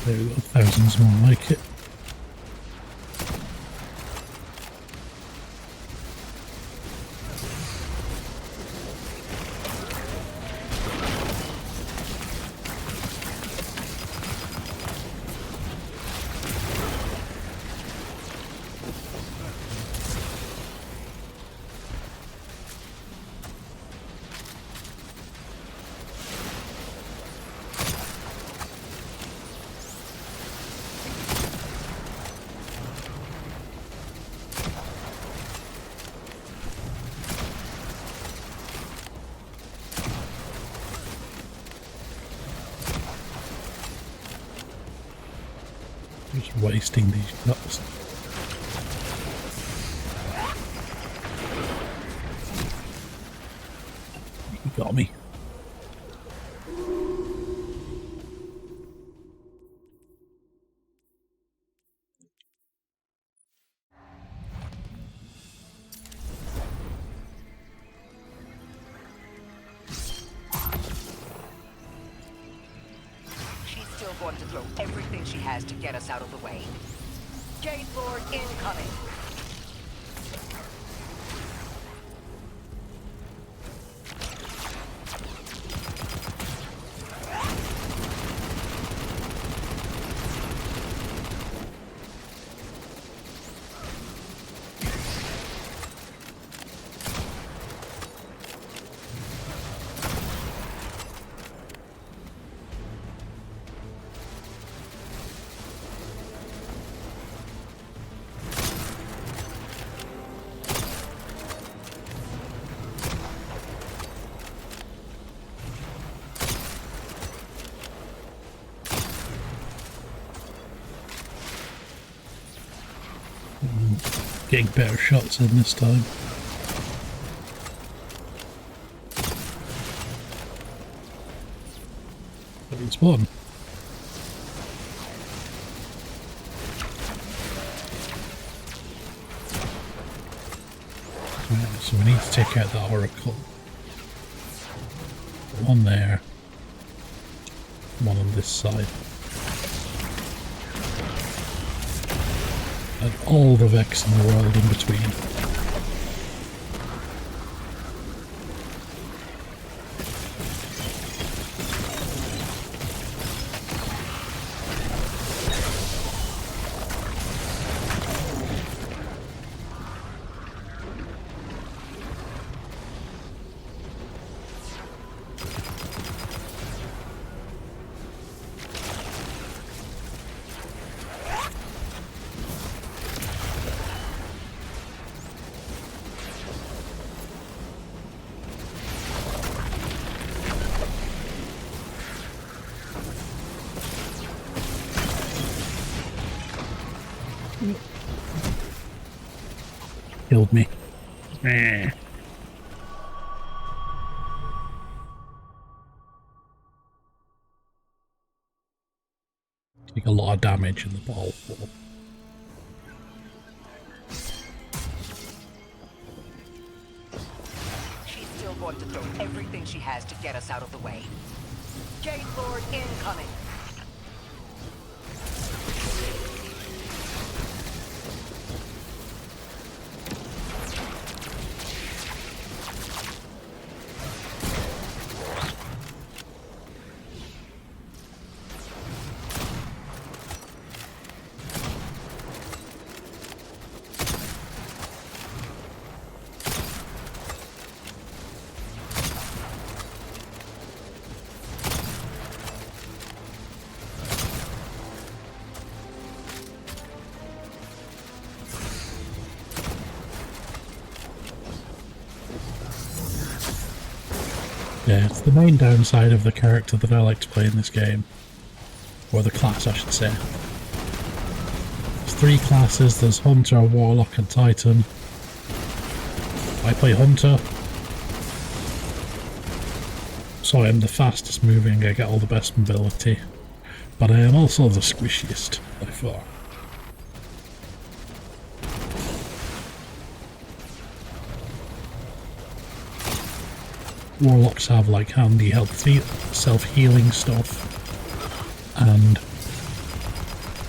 There we go, thousands more like it. Just wasting these nuts. You got me. She's still going to throw everything she has to get us out of the way. Gate Lord incoming. Getting better shots in this time. At least one. Right, so we need to take out that Oracle. One there. One on this side. And all the Vex in the world in between. Killed me. Take a lot of damage in the ball fall. She's still going to throw everything she has to get us out of the way. Gate Lord incoming. Yeah, it's the main downside of the character that I like to play in this game. Or the class, I should say. There's three classes, there's Hunter, Warlock and Titan. I play Hunter. So I am the fastest moving, I get all the best mobility. But I am also the squishiest, by far. Warlocks have like handy self-healing stuff, and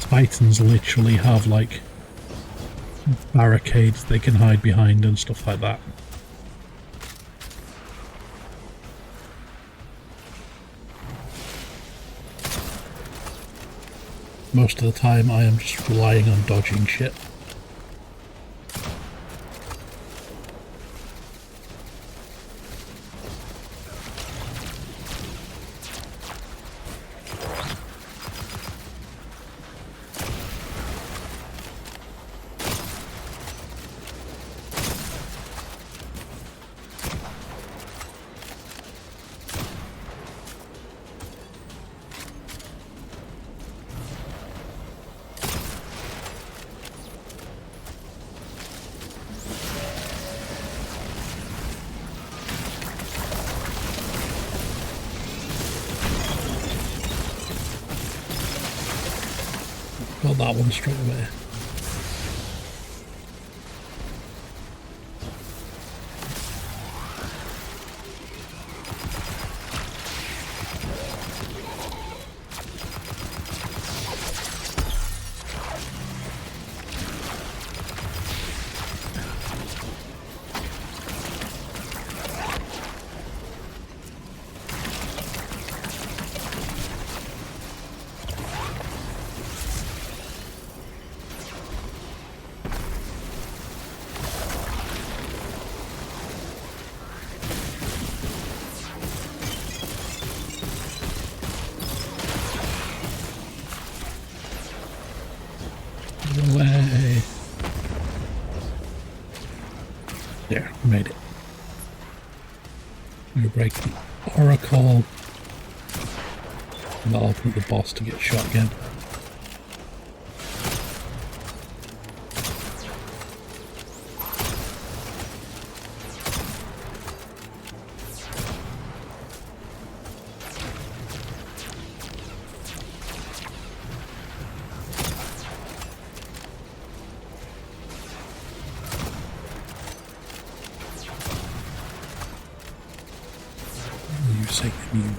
Titans literally have like barricades they can hide behind and stuff like that. Most of the time I am just relying on dodging shit. Got that one straight away. away. There, we made it. We break the Oracle. And that'll put the boss to get shot again. You say immune.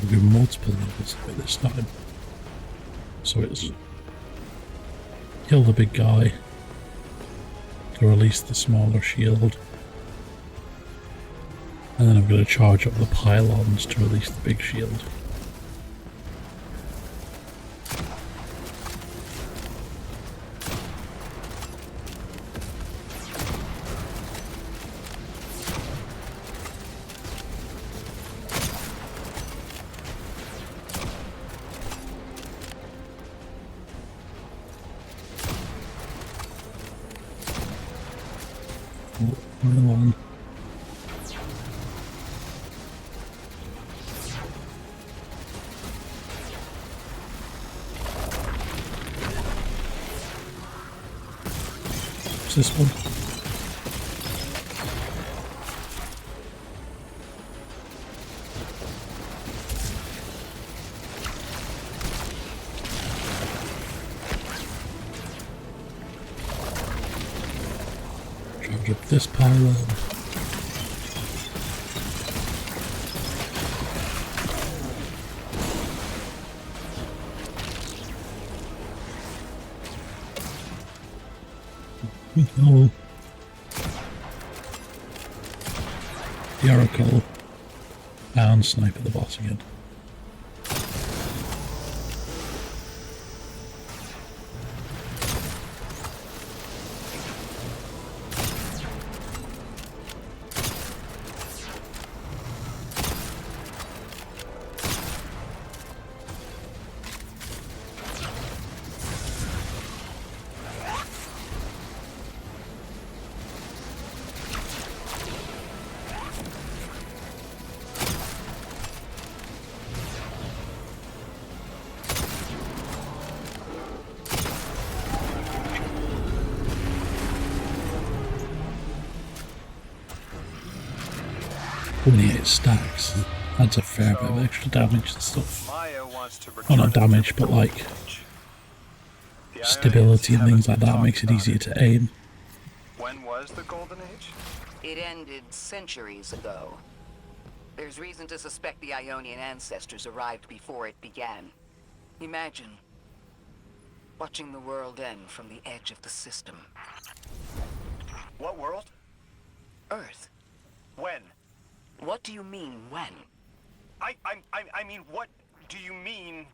Do multiple levels of it this time. So it's kill the big guy to release the smaller shield, and then I'm going to charge up the pylons to release the big shield. One. What's this one? Charge up this pylon. Oh. The Oracle and sniper the boss again. Only 8 stacks. Adds a fair bit of extra damage and stuff. Well, not damage, but like stability and things like that makes it easier to aim. When was the Golden Age? It ended centuries ago. There's reason to suspect the Ionian ancestors arrived before it began. Imagine watching the world end from the edge of the system. What world? Earth. When? What do you mean, when? I mean, what do you mean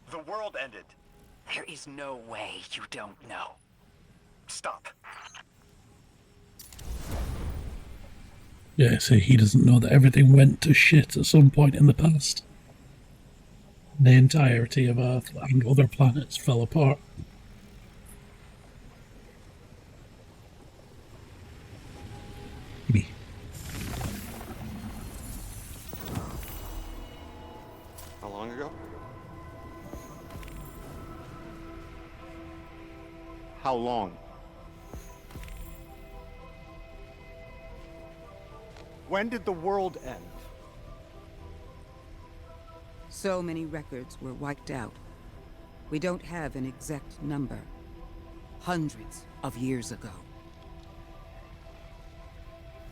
the world ended? There is no way you don't know. Stop. Yeah, so he doesn't know that everything went to shit at some point in the past. The entirety of Earth and other planets fell apart. Me. How long ago? How long? When did the world end? So many records were wiped out. We don't have an exact number. Hundreds of years ago.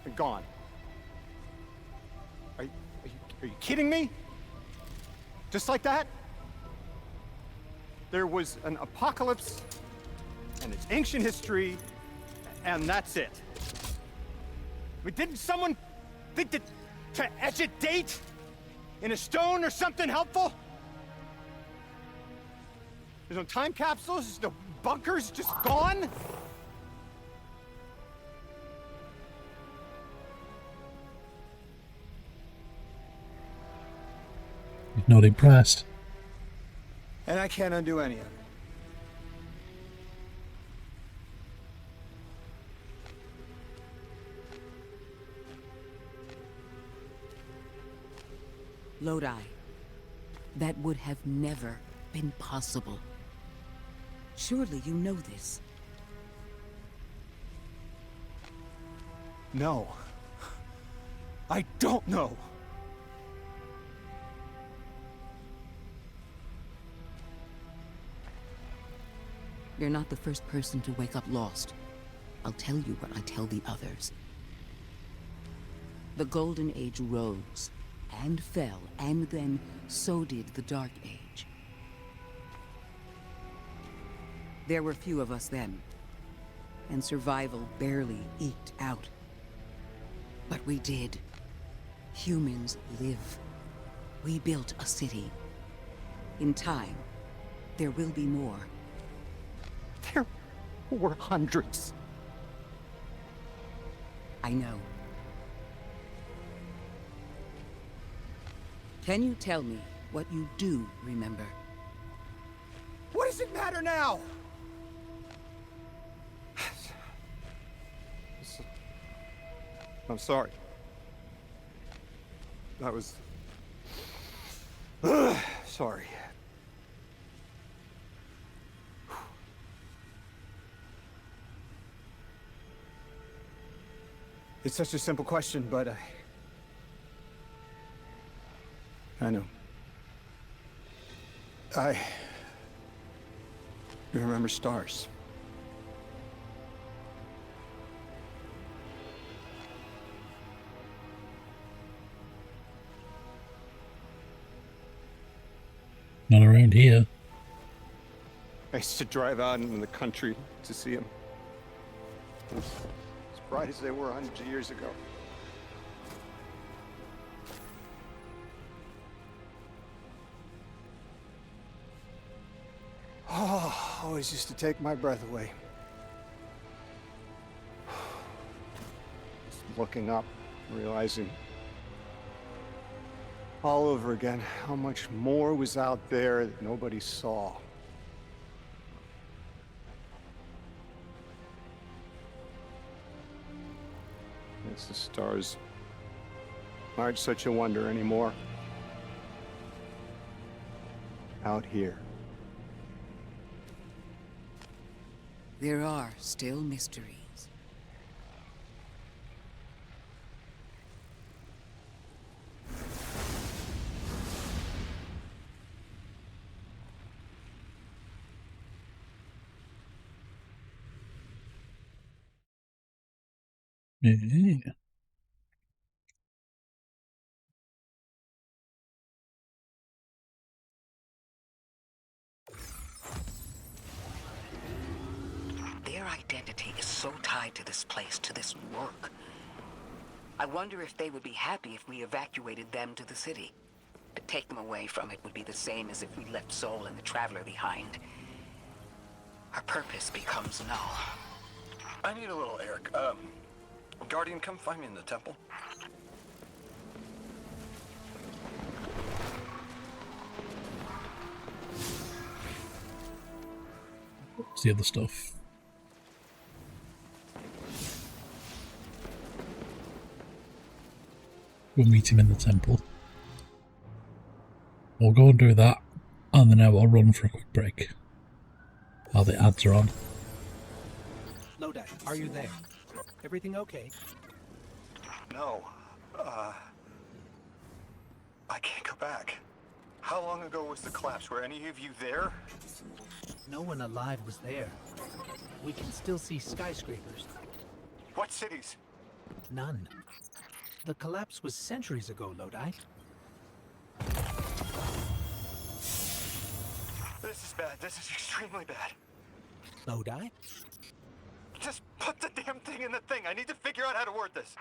They're gone. Are you kidding me? Just like that? There was an apocalypse, and it's ancient history, and that's it. But didn't someone think that to etch a date in a stone or something helpful? There's no time capsules, there's no bunkers, just gone? He's not impressed. And I can't undo any of it. Lodi. That would have never been possible. Surely you know this. No. I don't know. You're not the first person to wake up lost. I'll tell you what I tell the others. The Golden Age rose and fell, and then so did the Dark Age. There were few of us then, and survival barely eked out. But we did. Humans live. We built a city. In time, there will be more. There were hundreds. I know. Can you tell me what you do remember? What does it matter now? I'm sorry. I was... sorry. It's such a simple question, but I know. You remember stars. Not around here. I used to drive out in the country to see them. As bright as they were hundreds of years ago. Oh, always used to take my breath away. Just looking up, realizing all over again how much more was out there that nobody saw. Guess the stars aren't such a wonder anymore. Out here. There are still mysteries. Yeah. Their identity is so tied to this place, to this work. I wonder if they would be happy if we evacuated them to the city. To take them away from it would be the same as if we left Soul and the Traveler behind. Our purpose becomes null. I need a little Eric. Guardian, come find me in the temple. What's the other stuff? We'll meet him in the temple. We'll go and do that, and then I will run for a quick break while the ads are on. Lodi, are you there? Everything okay? No. I can't go back. How long ago was the collapse? Were any of you there? No one alive was there. We can still see skyscrapers. What cities? None. The collapse was centuries ago, Lodi. This is bad. This is extremely bad. Lodi? Just put the damn thing in the thing. I need to figure out how to word this.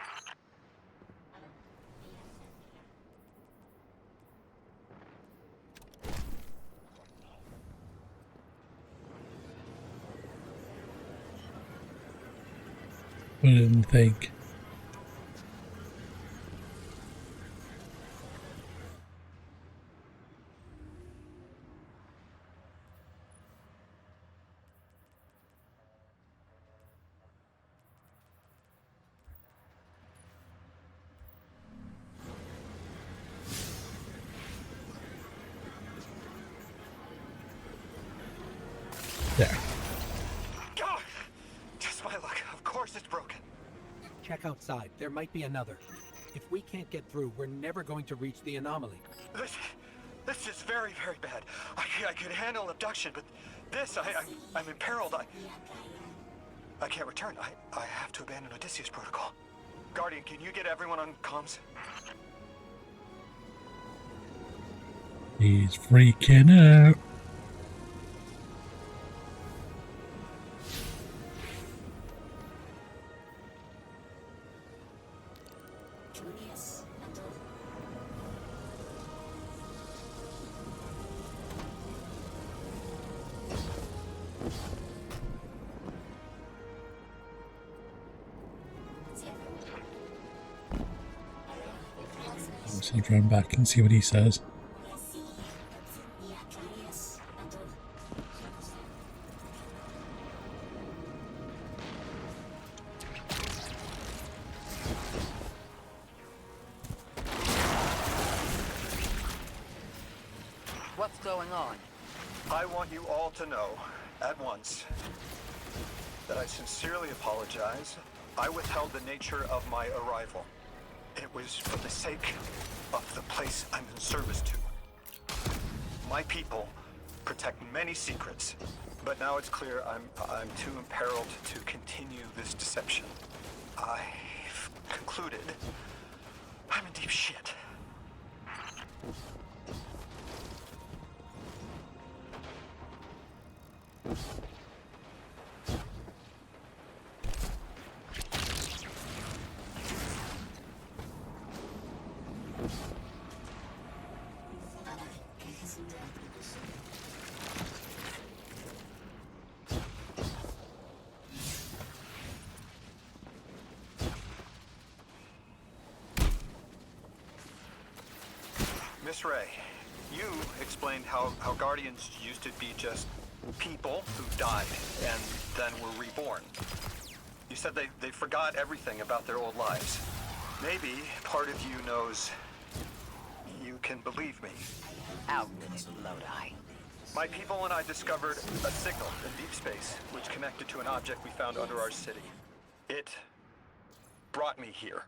I didn't think. There. God! Just my luck. Of course it's broken. Check outside. There might be another. If we can't get through, we're never going to reach the anomaly. This is very, very bad. I could handle abduction, but this, I'm imperiled. I can't return. I have to abandon Odysseus protocol. Guardian, can you get everyone on comms? He's freaking out. I'll run back and see what he says. What's going on? I want you all to know, at once, that I sincerely apologize. I withheld the nature of my arrival. It was for the sake of the place I'm in service to. My people protect many secrets, but now it's clear I'm too imperiled to continue this deception. I've concluded I'm in deep shit. Miss Ray, you explained how Guardians used to be just people who died and then were reborn. You said they forgot everything about their old lives. Maybe part of you knows you can believe me. Out with it, Lodi. My people and I discovered a signal in deep space which connected to an object we found under our city. It brought me here.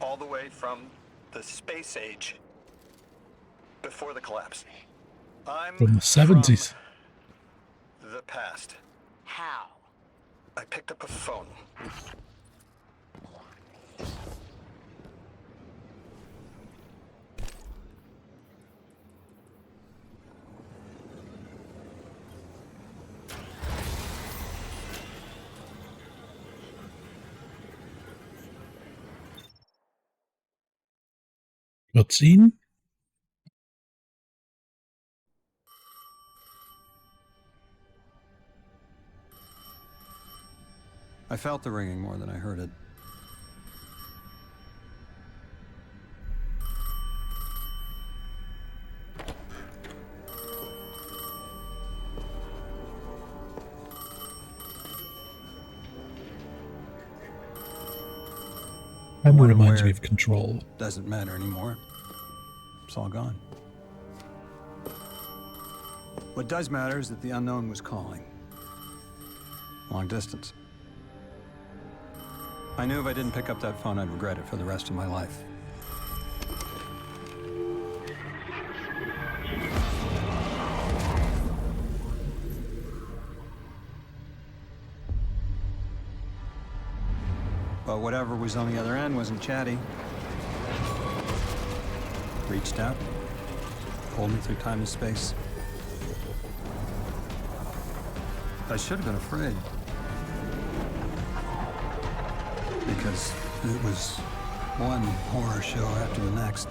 All the way from the space age before the collapse. I'm From the 70s. From the past. How? I picked up a phone. Cutscene? I felt the ringing more than I heard it. That reminds me of Control. Doesn't matter anymore. It's all gone. What does matter is that the unknown was calling. Long distance. I knew if I didn't pick up that phone, I'd regret it for the rest of my life. But whatever was on the other end wasn't chatty. Reached out, pulled me through time and space. I should have been afraid. Because it was one horror show after the next.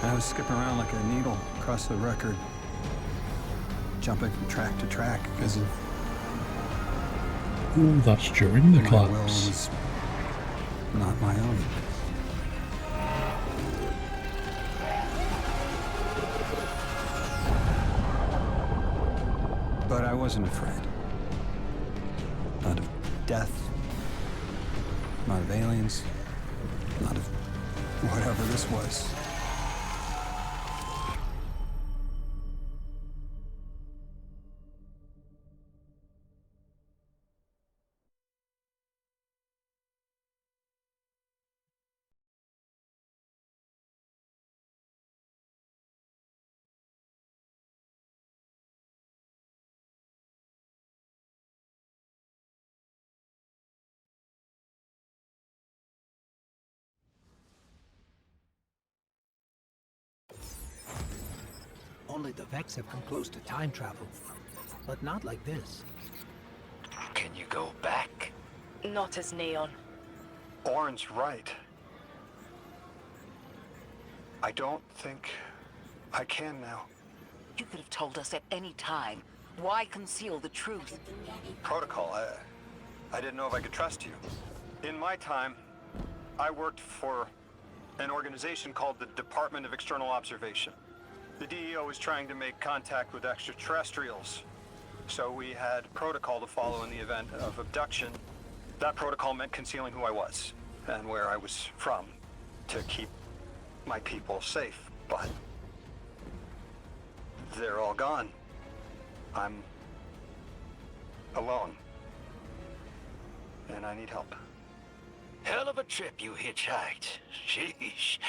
I was skipping around like a needle across the record, jumping from track to track because of... Oh, that's during the my collapse. will was not my own. But I wasn't afraid. Not of death. Not of aliens. Not of whatever this was. Only the Vex have come close to time travel, but not like this. Can you go back? Not as Neon. Orin's right. I don't think I can now. You could have told us at any time. Why conceal the truth? Protocol, I didn't know if I could trust you. In my time, I worked for an organization called the Department of External Observation. The DEO was trying to make contact with extraterrestrials, so we had protocol to follow in the event of abduction. That protocol meant concealing who I was and where I was from to keep my people safe, but they're all gone. I'm alone, and I need help. Hell of a trip you hitchhiked. Sheesh.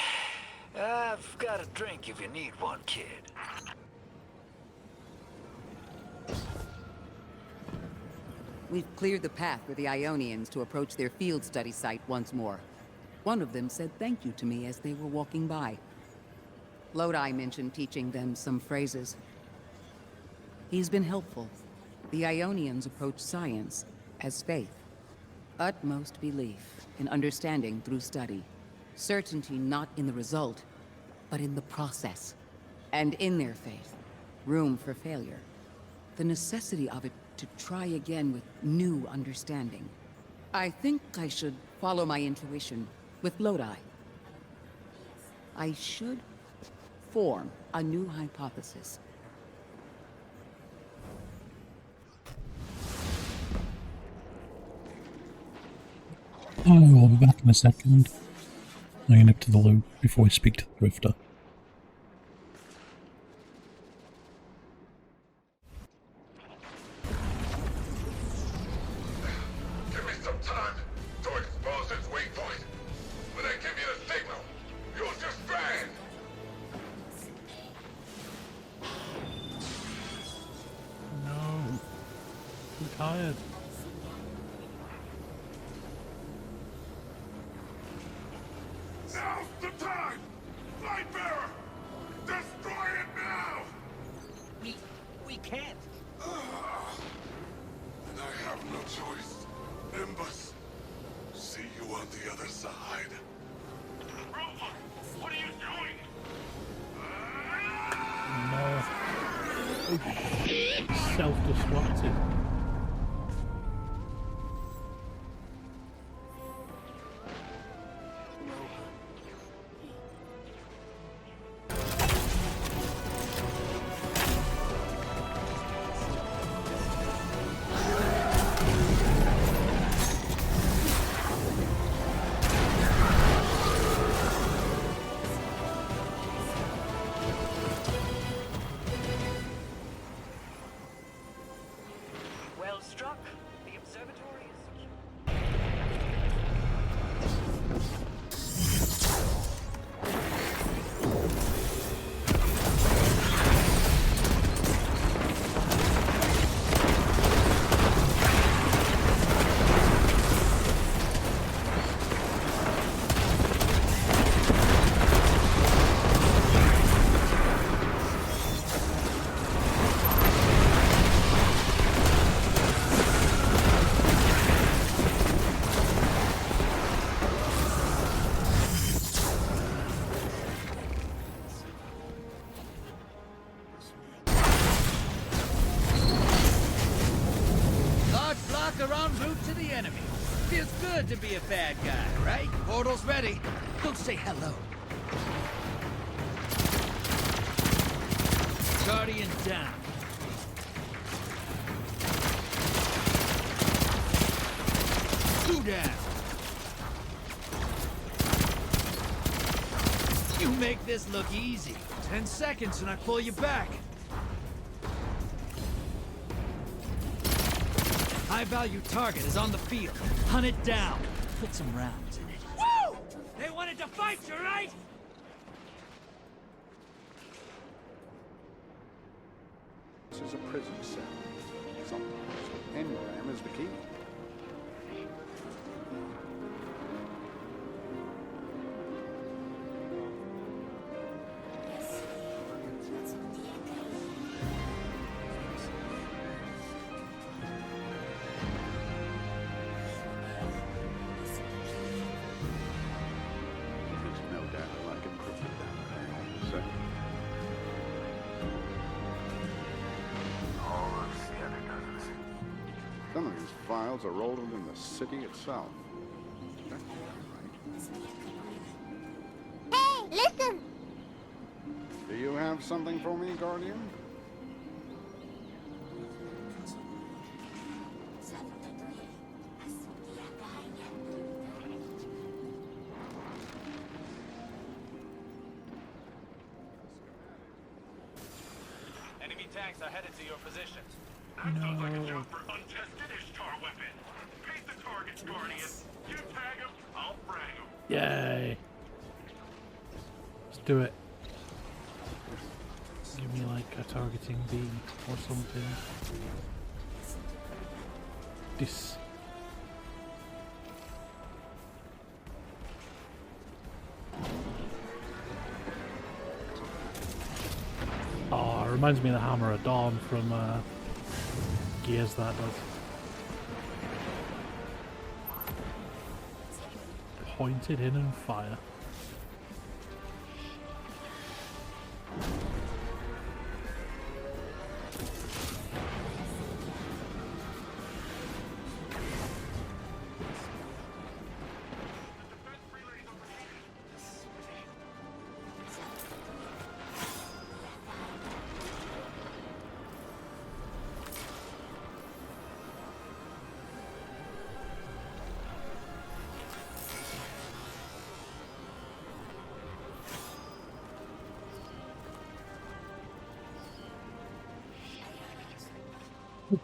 I've got a drink if you need one, kid. We've cleared the path for the Ionians to approach their field study site once more. One of them said thank you to me as they were walking by. Lodi mentioned teaching them some phrases. He's been helpful. The Ionians approach science as faith. Utmost belief in understanding through study. Certainty not in the result, but in the process. And in their faith, room for failure. The necessity of it to try again with new understanding. I think I should follow my intuition with Lodi. I should form a new hypothesis. I will be back in a second. I'm going up to the loop before I speak to the Drifter. Give me some time to expose its weak point. When I give you the signal, you'll just strand. No. I'm tired. Now's the time! Lightbearer! Destroy it now! We can't. And I have no choice. Nimbus, see you on the other side. Rover, what are you doing? No. Self-destructive. finger en route to the enemy. Feels good to be a bad guy, right? Portal's ready. Go say hello. Guardian down. Two down. You make this look easy. 10 seconds and I pull you back. High-value target is on the field. Hunt it down. Put some rounds in it. Woo! They wanted to fight you, right? This is a prison cell. Sometimes engram is the key. Some of these files are rolled in the city itself. Hey, listen! Do you have something for me, Guardian? Enemy tanks are headed to your position. No. Sounds like a job for untested Ishtar weapon. Paint the targets, Guardian. You tag him, I'll frag him. Yay. Let's do it. Give me like a targeting beam or something. This. Oh, it reminds me of the Hammer of Dawn from Gears, that does. Pointed in and fire.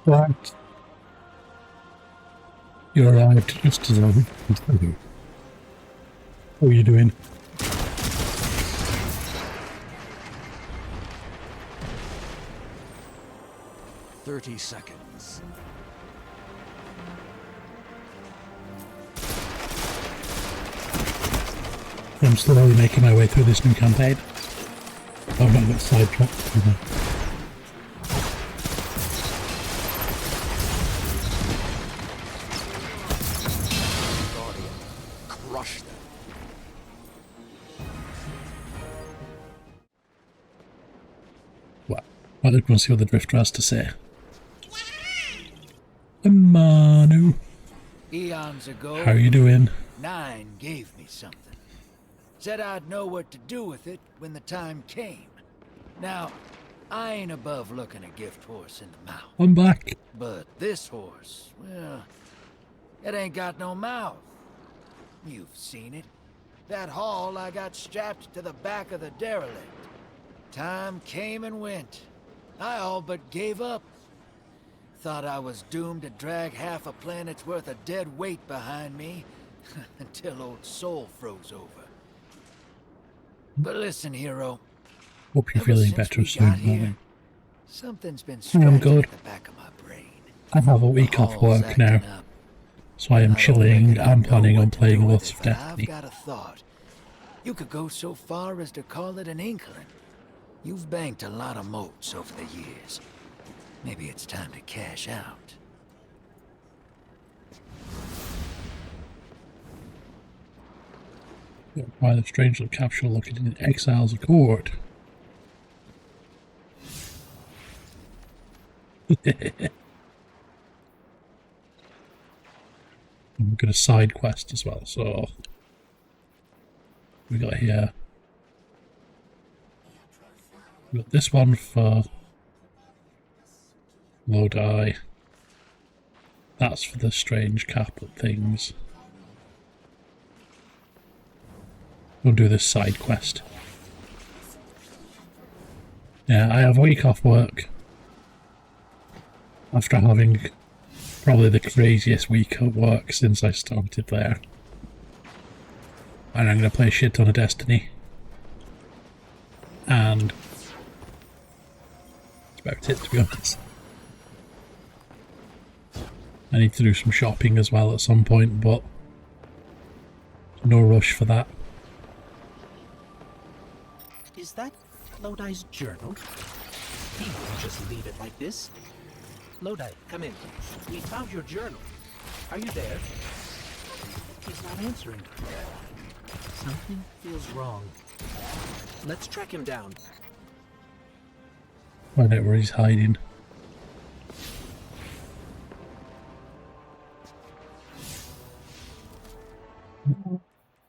Right. You arrived just as I was. What are you doing? "30 seconds. I'm slowly making my way through this new campaign. I've not got sidetracked. Crush them. Well, I did want to see what the Drifter has to say. Manu. Eons ago, How you doing? 9 gave me something. Said I'd know what to do with it when the time came. Now, I ain't above looking a gift horse in the mouth. I'm back. But this horse, well, it ain't got no mouth. You've seen it. That haul I got strapped to the back of the derelict. Time came and went. I all but gave up. Thought I was doomed to drag half a planet's worth of dead weight behind me until old Soul froze over. But listen, hero. Hope you're Ever feeling since better we soon, got here, Robin. something's been I'm scratching good. at the back of my brain. I have a week off Hall's work now, acting up. so I am chilling. I'm planning on playing lots of I've Destiny. got a thought. You could go so far as to call it an inkling. You've banked a lot of moats over the years. Maybe it's time to cash out. By the strange little capsule located in Exile's Accord. I'm going to side quest as well, so we got here. We got this one for Lodi. That's for the strange caplet things. We'll do this side quest. Yeah, I have a week off work after having probably the craziest week at work since I started there. And I'm going to play a shit ton of Destiny. And that's about it, to be honest. I need to do some shopping as well at some point, but no rush for that. Is that Lodi's journal? He wouldn't just leave it like this. Lodi, come in. We found your journal. Are you there? He's not answering. Something feels wrong. Let's track him down. Find out where he's hiding.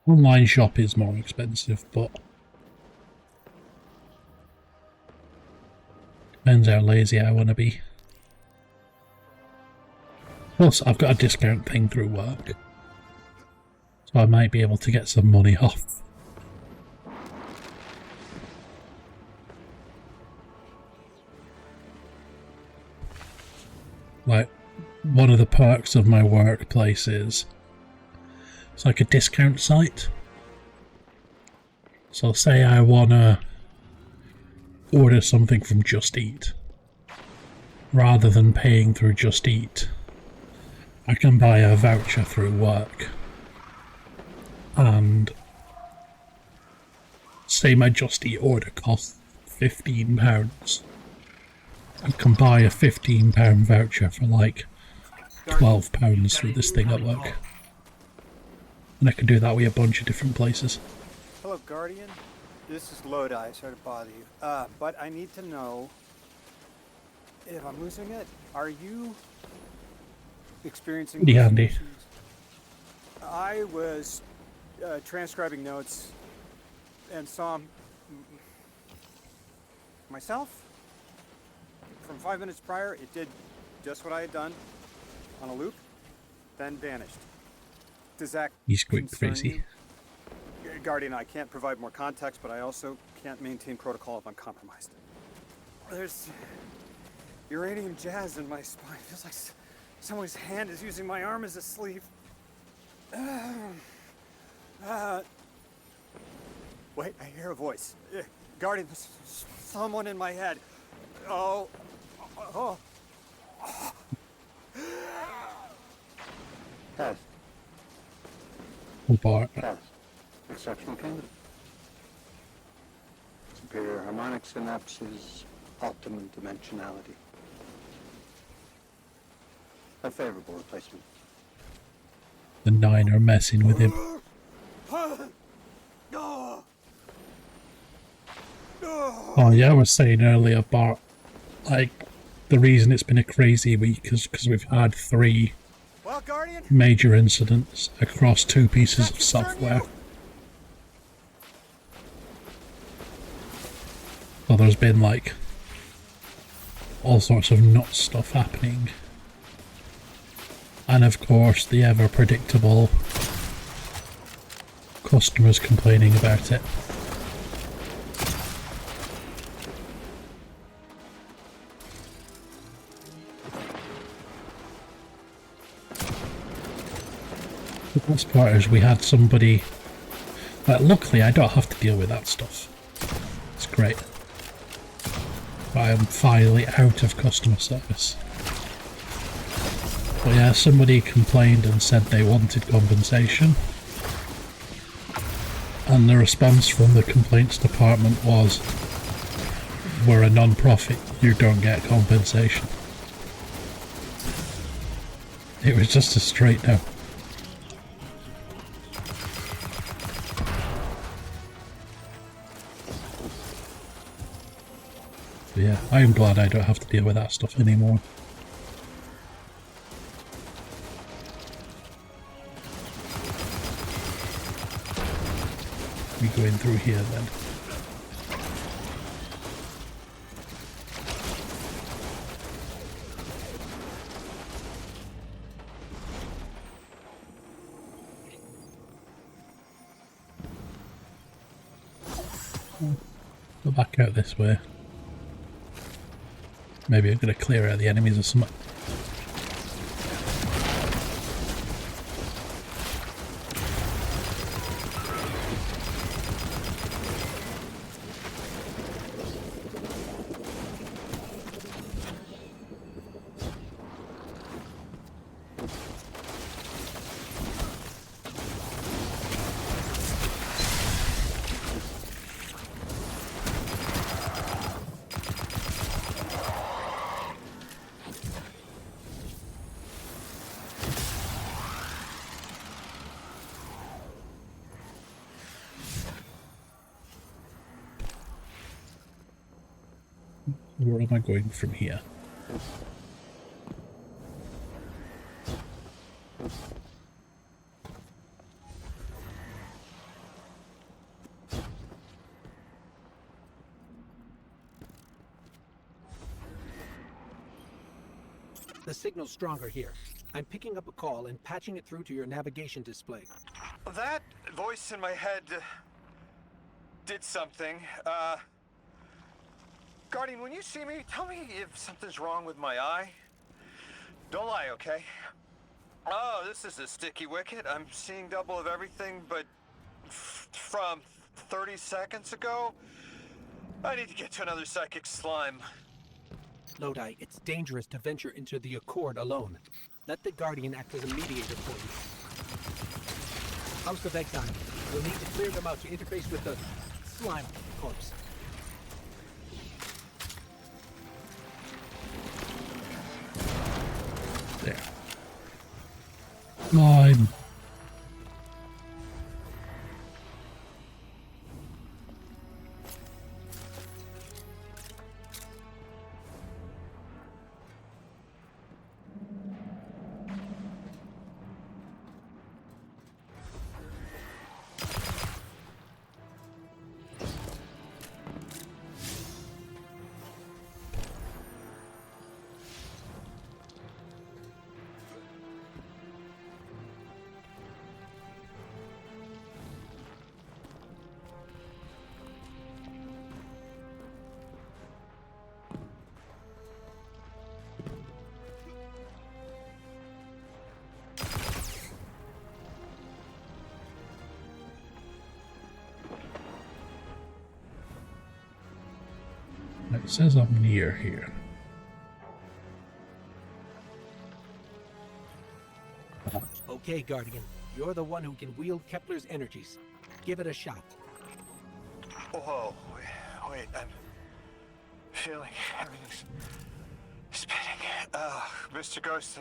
Online shop is more expensive, but depends how lazy I want to be. Plus, I've got a discount thing through work, so I might be able to get some money off. Like, one of the perks of my workplace is it's like a discount site. So say I want to order something from Just Eat. Rather than paying through Just Eat, I can buy a voucher through work. And say my Just Eat order costs £15. I can buy a £15 voucher for like £12 through this thing at work. And I can do that with a bunch of different places. Hello, Guardian. This is Lodi. Sorry to bother you. But I need to know if I'm losing it. Are you experiencing? Pretty handy. I was transcribing notes and saw myself. From 5 minutes prior, it did just what I had done on a loop, then vanished. Does that He's quite concern crazy. you? Guardian, I can't provide more context, but I also can't maintain protocol if I'm compromised. There's uranium jazz in my spine. It feels like someone's hand is using my arm as a sleeve. Wait, I hear a voice. Guardian, there's someone in my head. Oh. Test. Bart. Test. Exceptional candidate. Superior harmonic synapses, optimum dimensionality. A favorable replacement. The 9 are messing with him. Oh yeah, I was saying earlier, Bart, like, the reason it's been a crazy week is because we've had 3 major incidents across 2 pieces of software. So there's been like all sorts of nuts stuff happening. And of course the ever predictable customers complaining about it. The best part is we had somebody, like, luckily I don't have to deal with that stuff. It's great. But I am finally out of customer service. But yeah, somebody complained and said they wanted compensation. And the response from the complaints department was, we're a non-profit, you don't get compensation. It was just a straight no. Yeah, I am glad I don't have to deal with that stuff anymore. me going through here then. Go back out this way. Maybe I'm going to clear out the enemies or something. Where am I going from here? The signal's stronger here. I'm picking up a call and patching it through to your navigation display. That voice in my head did something. Guardian, when you see me, tell me if something's wrong with my eye. Don't lie, okay? Oh, this is a sticky wicket. I'm seeing double of everything, but from 30 seconds ago, I need to get to another psychic slime. Lodi, it's dangerous to venture into the Accord alone. Let the Guardian act as a mediator for you. How's the veg time? We'll need to clear them out to interface with the slime corpse. There. Slime. It says I'm near here. Okay, Guardian. You're the one who can wield Kepler's energies. Give it a shot. Whoa, wait, I'm feeling everything's spinning. Mr. Ghost,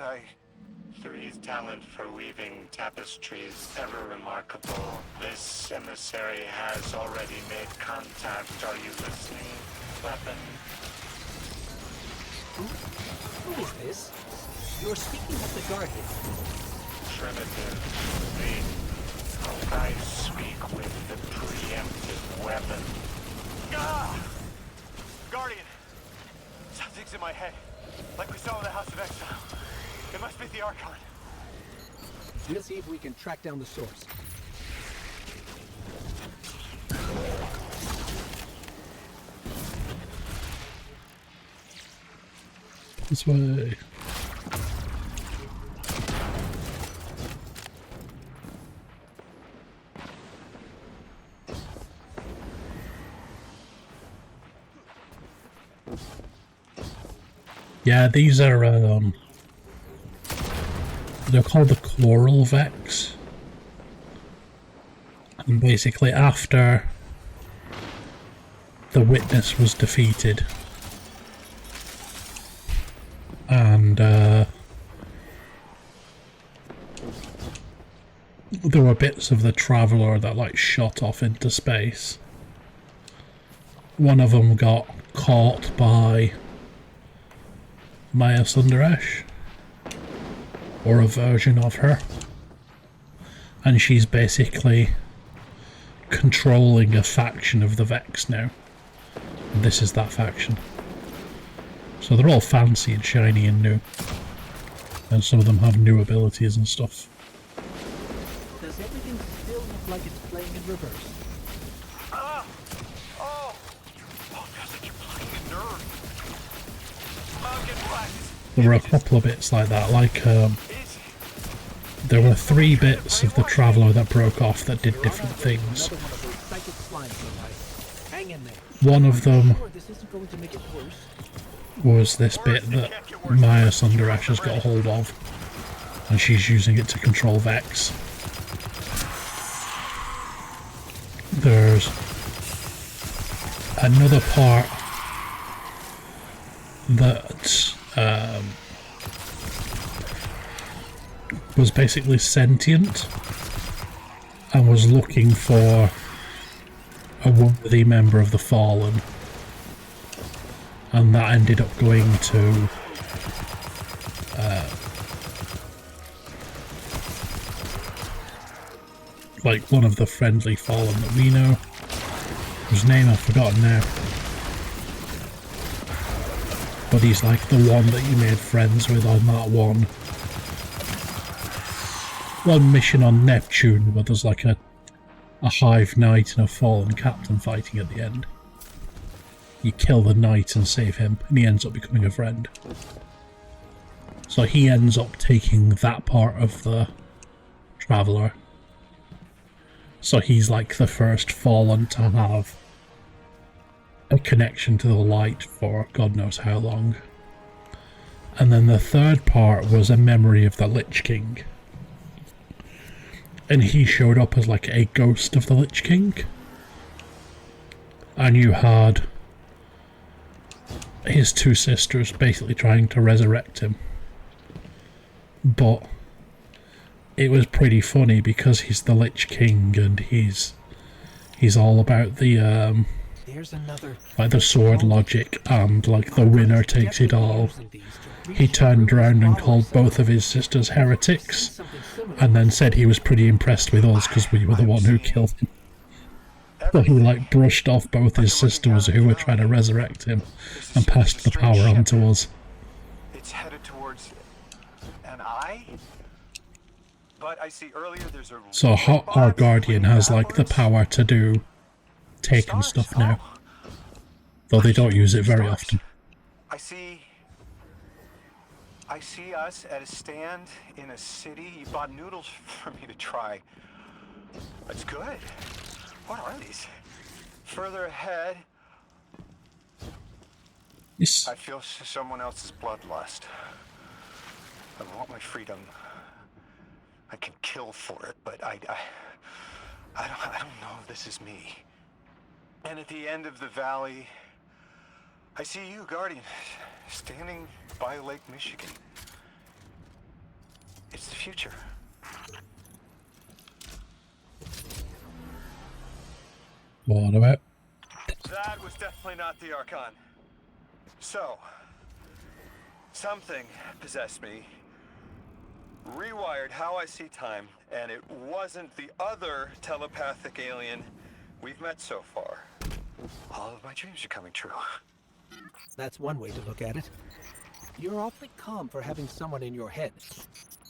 Three's talent for weaving tapestries ever remarkable. This emissary has already made contact. Are you listening, weapon? Who is this? You're speaking of the Guardian. Primitive. I speak with the preemptive weapon. Ah! Guardian! Something's in my head. Like we saw in the House of Exile. It must be the Archon. We'll see if we can track down the source. This way. Yeah, these are they're called the Coral Vex. And basically after the Witness was defeated and there were bits of the Traveler that like shot off into space. One of them got caught by Maya Sundaresh, or a version of her, and she's basically controlling a faction of the Vex now. And this is that faction. So they're all fancy and shiny and new. And some of them have new abilities and stuff. Does everything still look like it's playing in reverse? There were a couple of bits like that, like there were 3 bits of the Traveller that broke off that did different things. One of them was this bit that Maya Sundarash has got a hold of, and she's using it to control Vex. There's another part that was basically sentient and was looking for a worthy member of the Fallen, and that ended up going to like one of the friendly Fallen that we know, whose name I've forgotten now, but he's like the one that you made friends with on that one mission on Neptune, where there's like a Hive Knight and a Fallen Captain fighting at the end. You kill the Knight and save him, and he ends up becoming a friend. So he ends up taking that part of the Traveller. So he's like the first Fallen to have a connection to the light for God knows how long. And then the third part was a memory of the Lich King. And he showed up as like a ghost of the Lich King. And you had his 2 sisters basically trying to resurrect him. But it was pretty funny because he's the Lich King and he's all about the There's another like the sword logic and like the winner takes it all. He turned around and called both of his sisters heretics, and then said he was pretty impressed with us because we were the one who killed him. So he like brushed off both his sisters who were trying to resurrect him and passed the power on to us. It's headed towards an eye, but I see earlier there's a... So our Guardian has like the power to do taken stuff now, though they don't use it very often. I see us at a stand in a city. You bought noodles for me to try. That's good. What are these? Further ahead, yes. I feel someone else's bloodlust. I want my freedom. I can kill for it, but I don't know if this is me. And at the end of the valley, I see you, Guardian, standing by Lake Michigan. It's the future. What about? That was definitely not the Archon. So, something possessed me, rewired how I see time, and it wasn't the other telepathic alien we've met so far. All of my dreams are coming true. That's one way to look at it. You're awfully calm for having someone in your head.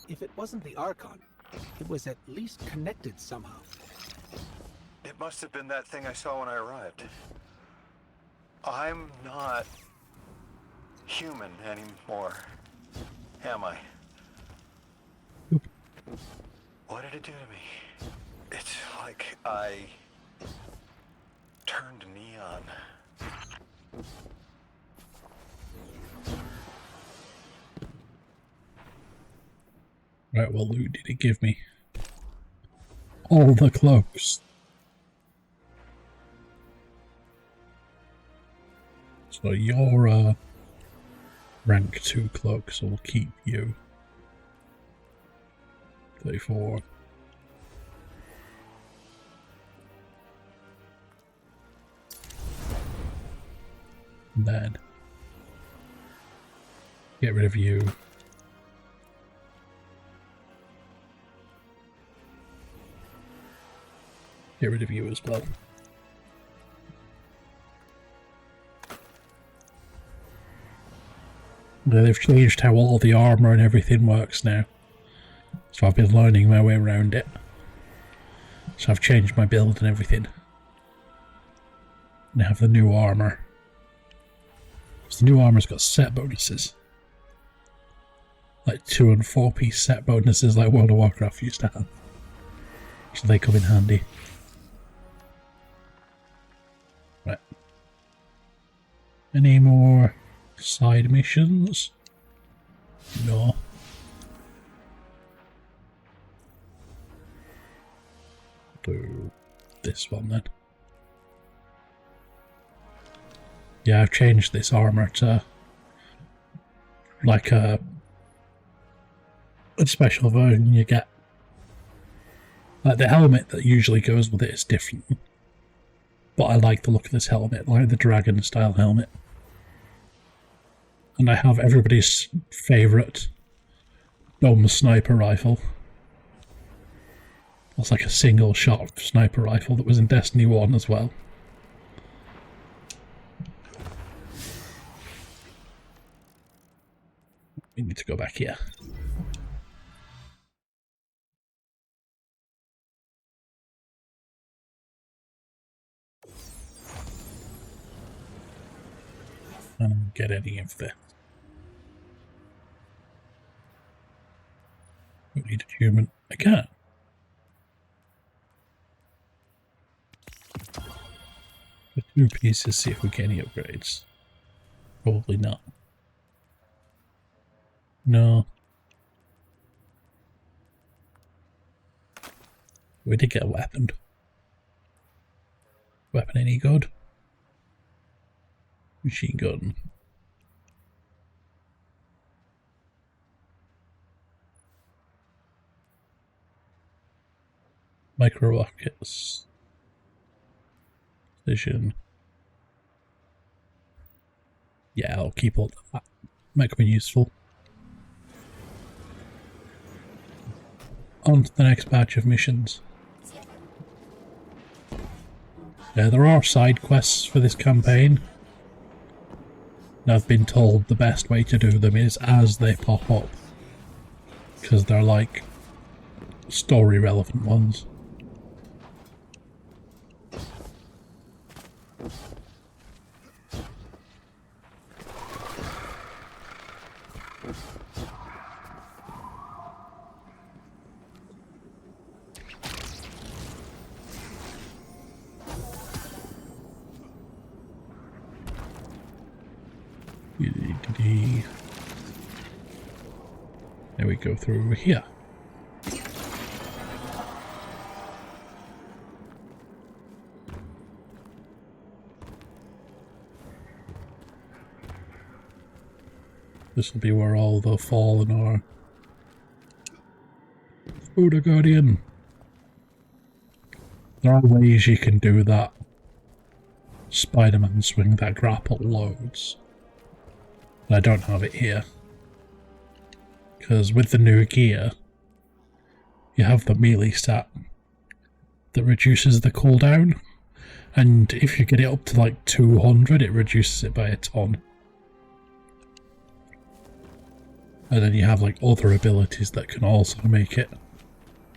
If it wasn't the Archon, it was at least connected somehow. It must have been that thing I saw when I arrived. I'm not human anymore, am I? What did it do to me? It's like I turned neon. Right, what loot did it give me? All the cloaks. So you're rank 2 cloak, so we'll keep you. 34. And then get rid of you. Get rid of you as well. They've changed how all the armour and everything works now. So I've been learning my way around it. So I've changed my build and everything. And I have the new armour. So the new armour's got set bonuses. Like 2 and 4 piece set bonuses like World of Warcraft used to have. So they come in handy. Right. Any more side missions? No. Do this one then. Yeah, I've changed this armor to like a special version you get. Like the helmet that usually goes with it is different. But I like the look of this helmet, like the dragon style helmet. And I have everybody's favourite dome sniper rifle. That's like a single shot sniper rifle that was in Destiny 1 as well. We need to go back here. I don't get any of the... We need a human. I can't. For 2 pieces, see if we get any upgrades. Probably not. No. We did get a weapon. Weapon any good? Machine gun. Micro rockets. Vision. Yeah, I'll keep all that. Might come in useful. On to the next batch of missions. Yeah, there are side quests for this campaign. And I've been told the best way to do them is as they pop up. Because they're like story relevant ones. There we go through here. This will be where all the fallen are. Oh, the Guardian. There are ways you can do that Spider-Man swing, that grapple loads. But I don't have it here. Because with the new gear, you have the melee stat that reduces the cooldown. And if you get it up to like 200, it reduces it by a ton. And then you have like other abilities that can also make it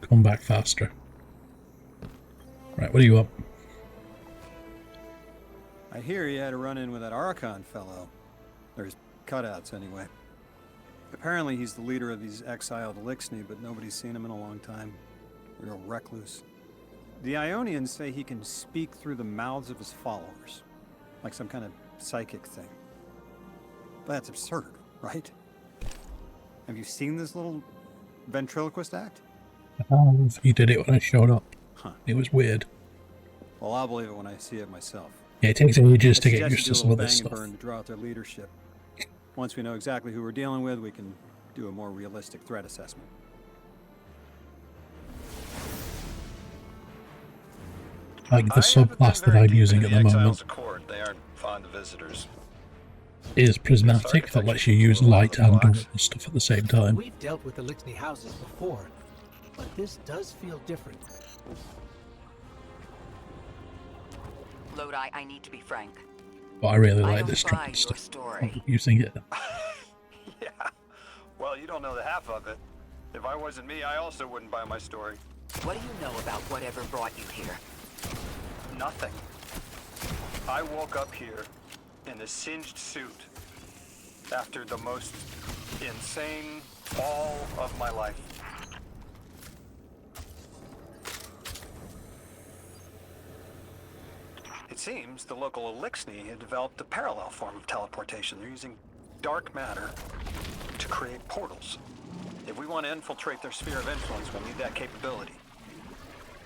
come back faster. Right, what do you want? I hear you had a run-in with that Archon fellow. Or his cutouts, anyway. Apparently he's the leader of these exiled Elixni, but nobody's seen him in a long time. Real recluse. The Ionians say he can speak through the mouths of his followers. Like some kind of psychic thing. But that's absurd, right? Have you seen this little ventriloquist act? He did it when I showed up. Huh. It was weird. Well, I'll believe it when I see it myself. Yeah, it takes ages to get used to some of this stuff. stuff. To draw out their leadership. Once we know exactly who we're dealing with, we can do a more realistic threat assessment. Like the subclass that I'm using at the moment They aren't fond of visitors. is prismatic, that lets you use light and dark stuff at the same time. We've dealt with Elixni houses before, but this does feel different. Lodi, I need to be frank. But I really I like don't this buy trap your stuff. story. Using it. Yeah. Well, you don't know the half of it. If I wasn't me, I also wouldn't buy my story. What do you know about whatever brought you here? Nothing. I woke up here in a singed suit after the most insane fall of my life. It seems the local Elixni had developed a parallel form of teleportation. They're using dark matter to create portals. If we want to infiltrate their sphere of influence, we'll need that capability.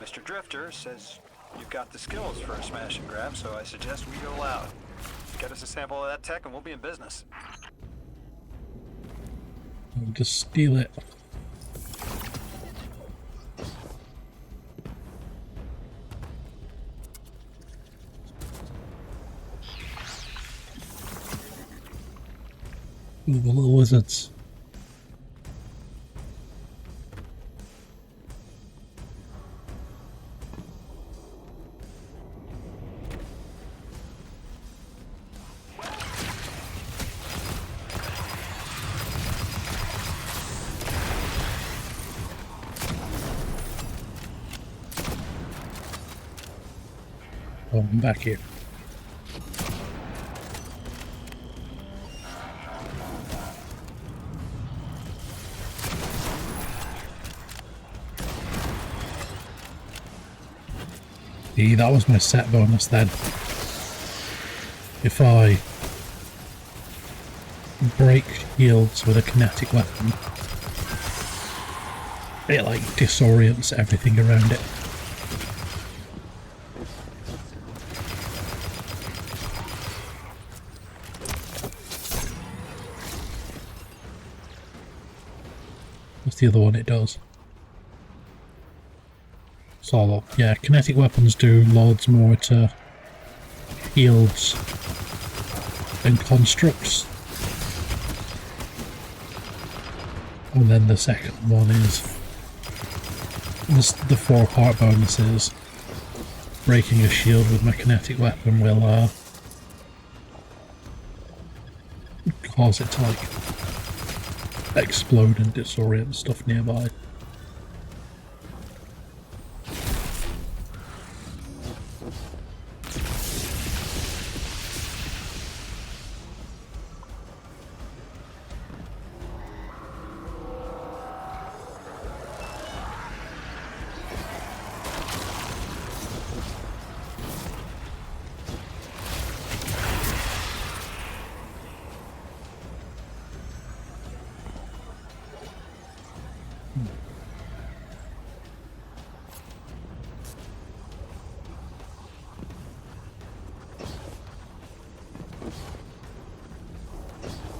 Mr. Drifter says you've got the skills for a smash and grab, so I suggest we go loud. Get us a sample of that tech and we'll be in business. I'll just steal it. Ooh, the little wizards. Oh, I'm back here. See, that was my set bonus then. If I break shields with a kinetic weapon, it like disorients everything around it. What's the other one it does? Solo. Yeah, kinetic weapons do loads more to shields and constructs. And then the second one is the 4-part bonuses. Breaking a shield with my kinetic weapon will cause it to like explode and disorient stuff nearby.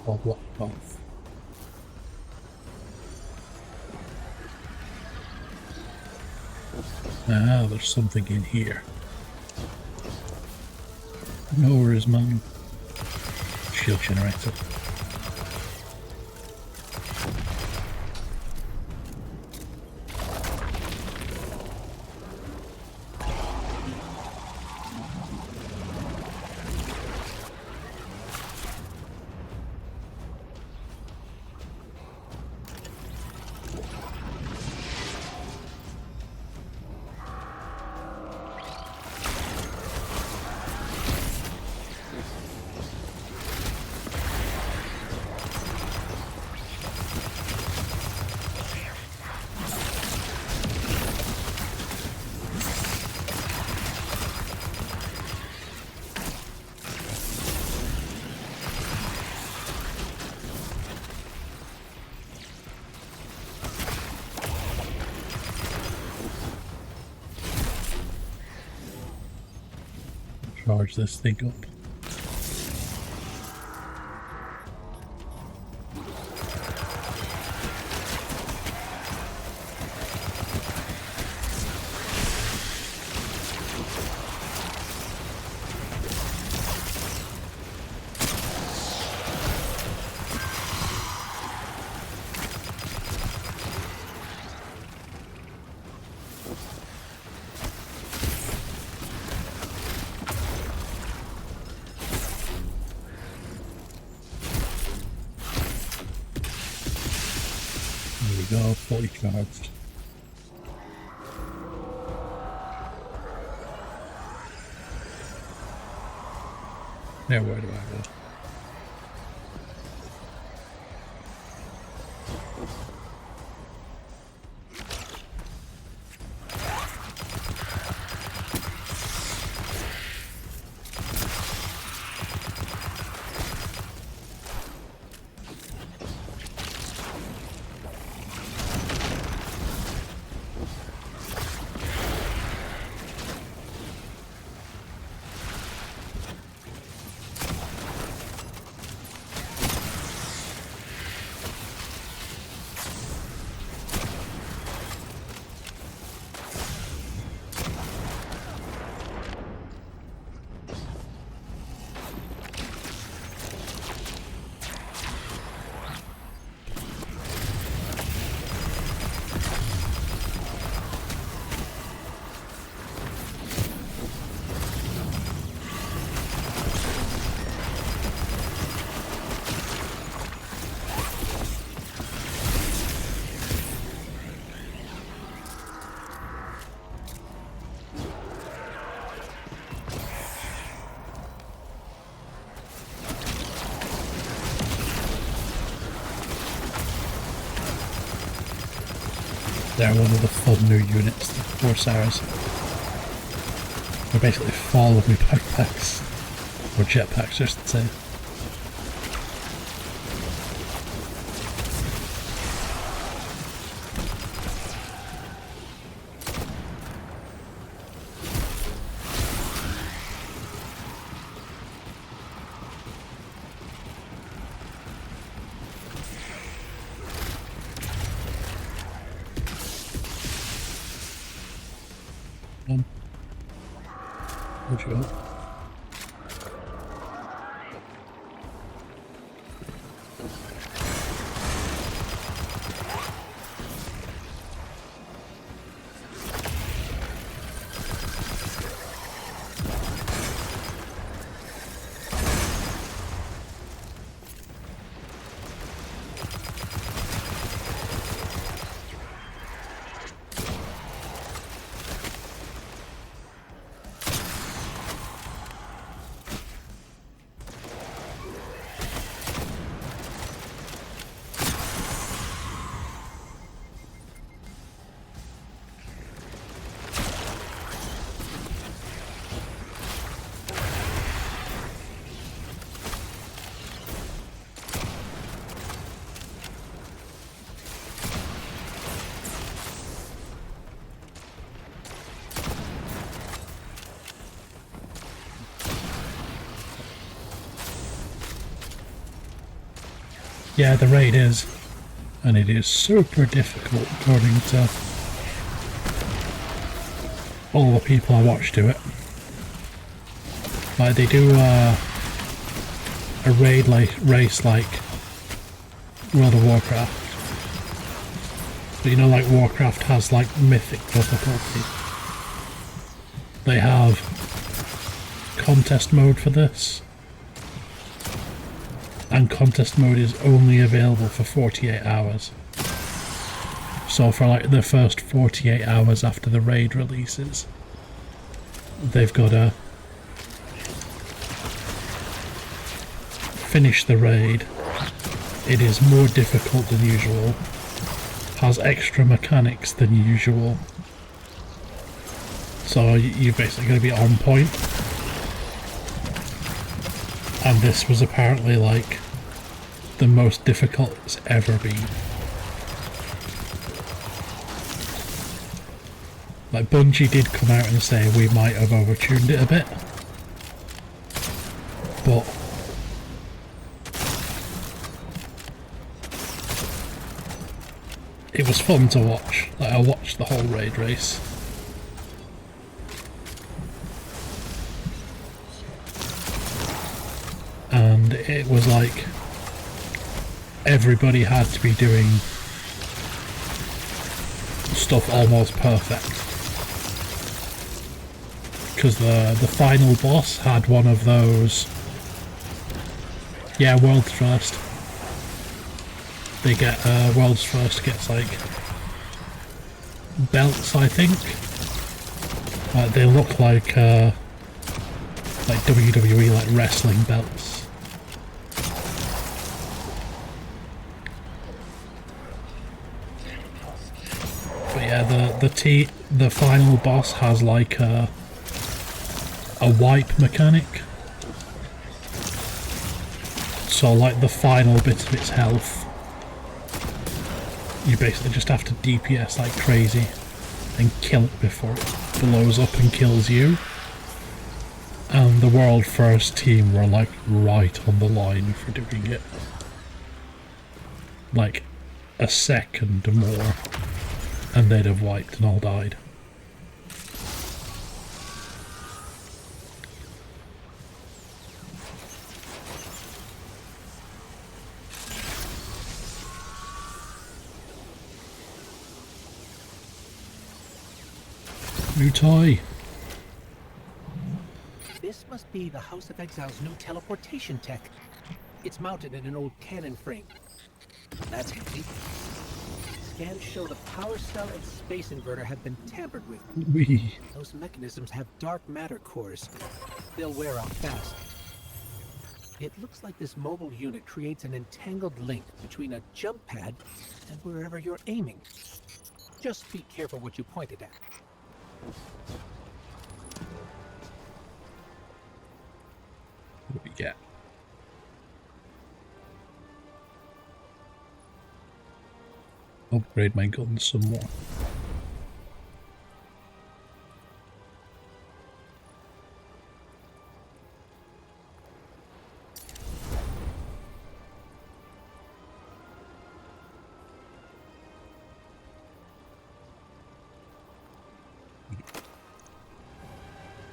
Or block off. Ah, there's something in here. No, where is mine? Shield generator. Charge this thing up. go fully charged. Now where do I go? They're one of the fun new units, the Corsairs. They're basically fall of me backpacks. Or jetpacks, I should say. Where'd you go? Yeah, the raid is, and it is super difficult according to all the people I watch do it. Like they do a raid race like World of Warcraft. But you know, like Warcraft has like mythic difficulty. They have contest mode for this. And contest mode is only available for 48 hours. So for like the first 48 hours after the raid releases, they've got to finish the raid. It is more difficult than usual, has extra mechanics than usual, so you're basically going to be on point. And this was apparently like the most difficult it's ever been. Like Bungie did come out and say we might have overtuned it a bit, but it was fun to watch. Like I watched the whole raid race. And it was like everybody had to be doing stuff almost perfect, because the final boss had one of those, yeah, world's first, they get world's first gets like belts, I think. They look like WWE, like wrestling belts. But yeah, the final boss has like a wipe mechanic. So like the final bit of its health, you basically just have to DPS like crazy and kill it before it blows up and kills you. And the world first team were like right on the line for doing it. Like a second more and they'd have wiped and all died. New toy. This must be the House of Exile's new teleportation tech. It's mounted in an old cannon frame. That's handy. Scans show the power cell and space inverter have been tampered with. Wee. Those mechanisms have dark matter cores. They'll wear out fast. It looks like this mobile unit creates an entangled link between a jump pad and wherever you're aiming. Just be careful what you pointed at. What do we get? Upgrade my gun some more.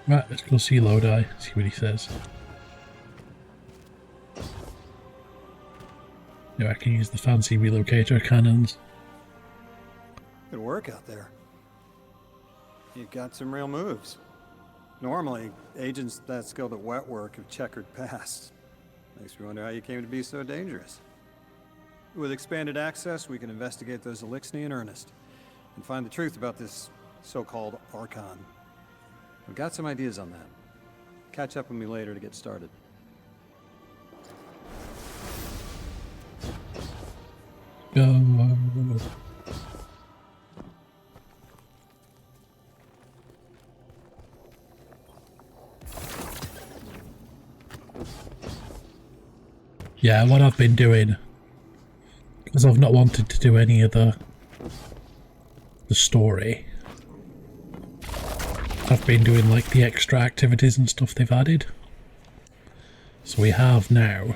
Right, let's go see Lodi, see what he says. Yeah, I can use the fancy relocator cannons. Good work out there. You've got some real moves. Normally, agents that skilled at wet work have checkered past. Makes me wonder how you came to be so dangerous. With expanded access, we can investigate those Elixni in earnest and find the truth about this so-called Archon. I've got some ideas on that. Catch up with me later to get started. Go. Yeah, what I've been doing, because I've not wanted to do any of the story, I've been doing like the extra activities and stuff they've added. So we have now,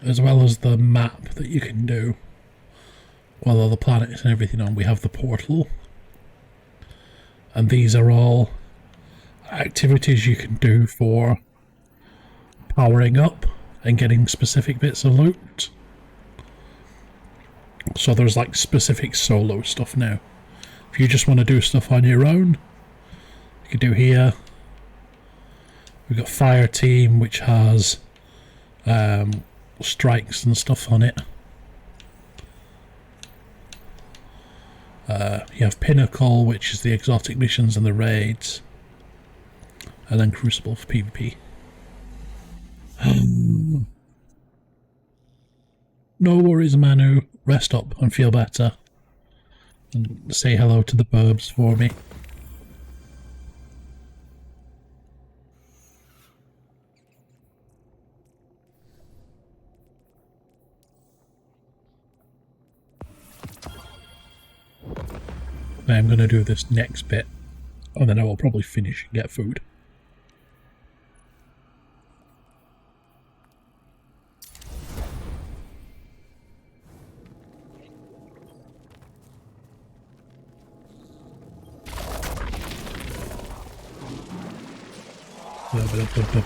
as well as the map that you can do, with all the planets and everything on, we have the portal. And these are all activities you can do for powering up and getting specific bits of loot. So there's like specific solo stuff now. If you just want to do stuff on your own, you can do here. We've got Fire Team, which has strikes and stuff on it. You have Pinnacle, which is the exotic missions and the raids. And then Crucible for PvP. No worries, Manu. Rest up and feel better. And say hello to the burbs for me. I'm going to do this next bit, and then I will probably finish and get food.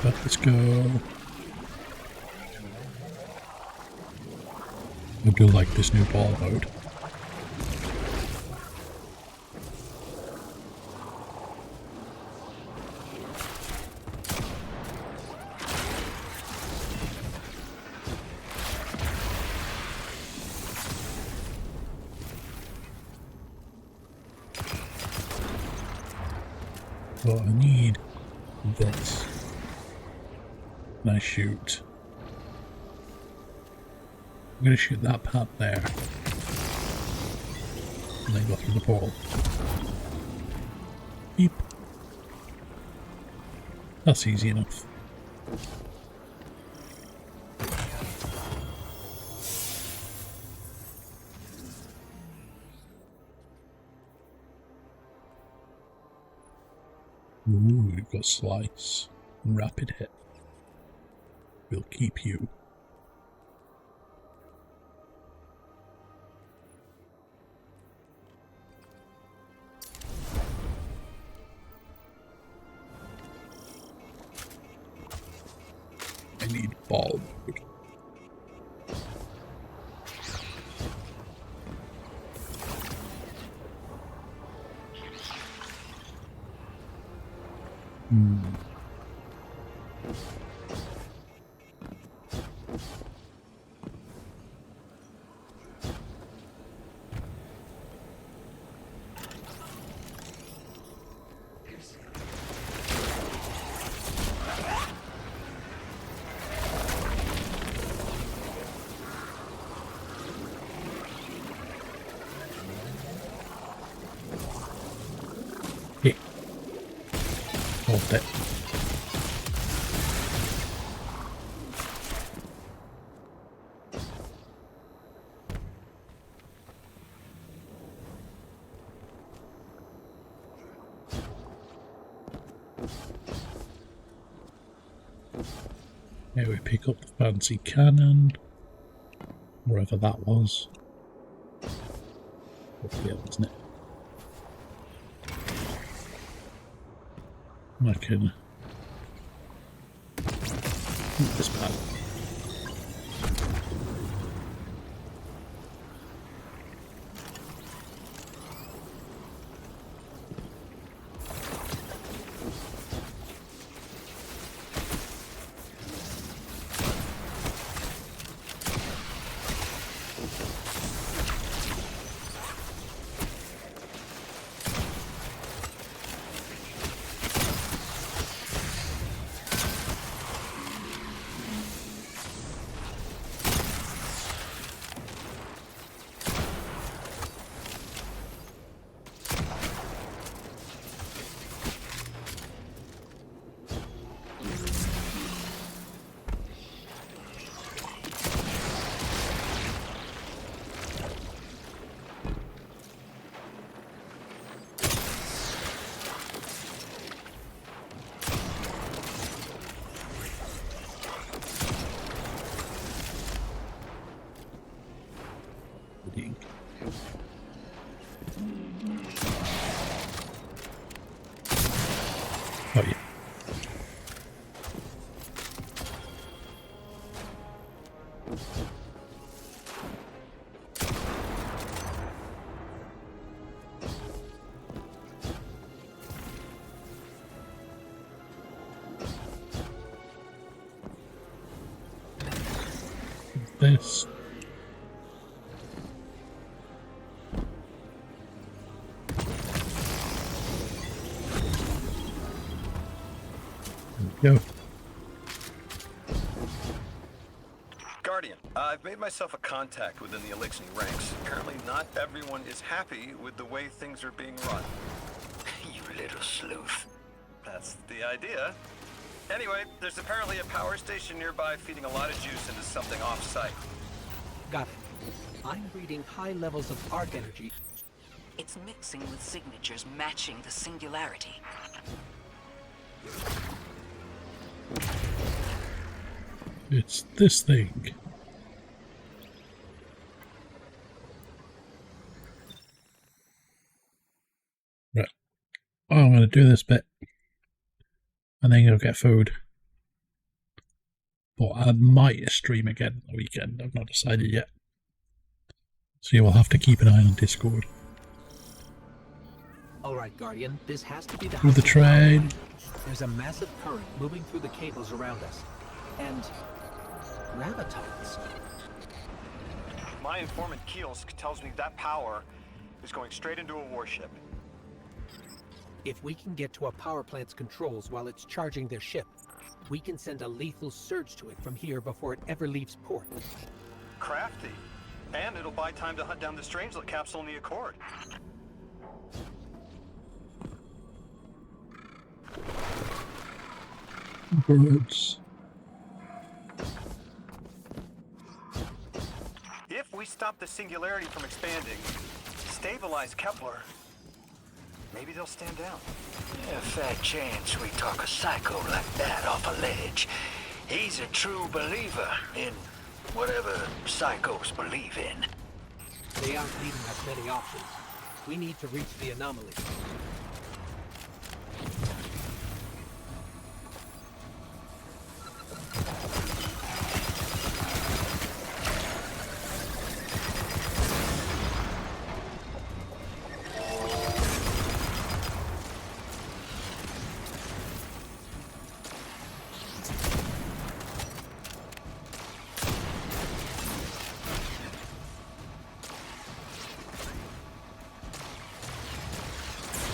Let's go. I do like this new ball mode. But I need this. Can I shoot? I'm gonna shoot that part there. And then go through the portal. Beep. That's easy enough. Ooh, we've got slice. Rapid hit. We'll keep you. I need ball mode. Hold it. Here we pick up the fancy cannon, wherever that was. Hopefully it wasn't it. I can this pad. Oh yeah. This. Go. Guardian, I've made myself a contact within the Elixir ranks. Apparently not everyone is happy with the way things are being run. You little sleuth. That's the idea. Anyway, there's apparently a power station nearby feeding a lot of juice into something off-site. Got it. I'm reading high levels of arc energy. It's mixing with signatures matching the singularity. It's this thing. Right. Oh, I'm going to do this bit. And then go get food. But I might stream again on the weekend. I've not decided yet. So you will have to keep an eye on Discord. Alright, Guardian, this has to be the Through the train. There's a massive current moving through the cables around us. And gravitons. My informant Kielsk tells me that power is going straight into a warship. If we can get to a power plant's controls while it's charging their ship, we can send a lethal surge to it from here before it ever leaves port. Crafty. And it'll buy time to hunt down the Strangelet capsule in the Accord. Birds. If we stop the singularity from expanding, stabilize Kepler, maybe they'll stand down. Yeah, fat chance we talk a psycho like that off a ledge. He's a true believer in whatever psychos believe in. They aren't leaving us many options. We need to reach the anomaly.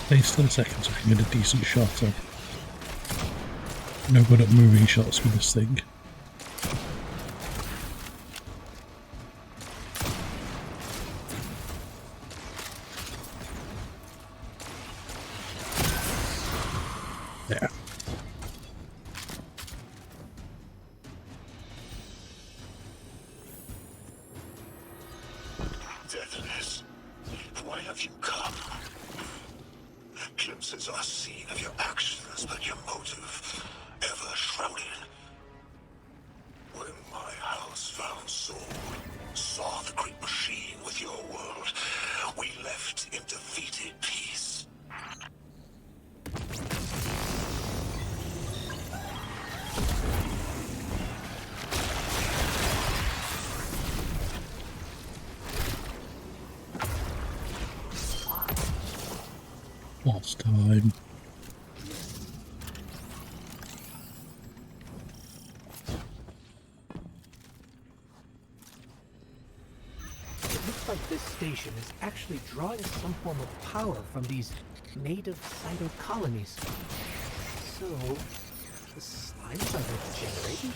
Takes 10 seconds to get a decent shot up. No good at moving shots with this thing. There. Deathless, why have you come? Glimpses are seen of your actions, but your motive ever shrouded. When my house found soul, saw the great machine with your world, we left in defeated peace. Lost time. It looks like this station is actually drawing some form of power from these native cyto colonies. So, the slimes are regenerating?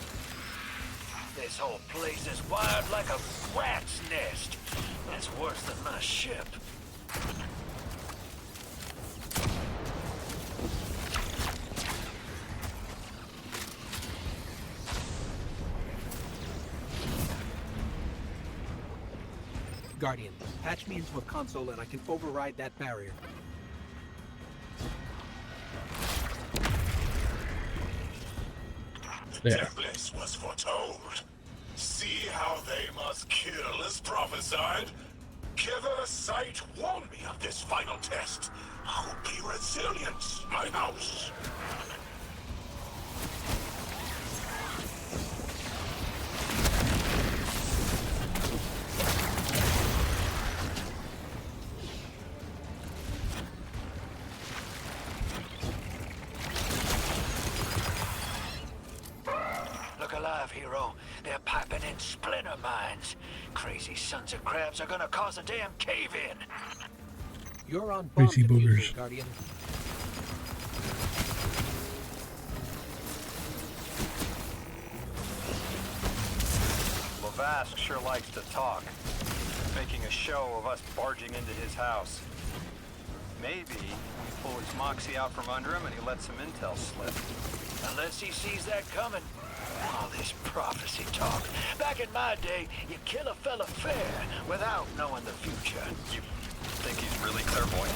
This whole place is wired like a rat's nest. That's worse than my ship. Guardian, patch me into a console and I can override that barrier. There. Deathless was foretold. See how they must kill as prophesied? Kepler sight warned me of this final test. I will be resilient, my house. Look alive, hero. They're piping in splinter mines. Crazy sons of crabs are gonna cause a damn cave-in. You're on bomb Crazy diffuser, boogers. Guardian. Lavask sure likes to talk, making a show of us barging into his house. Maybe we pull his moxie out from under him and he lets some intel slip. Unless he sees that coming. All this prophecy talk. Back in my day, you kill a fella fair without knowing the future. You think he's really clairvoyant?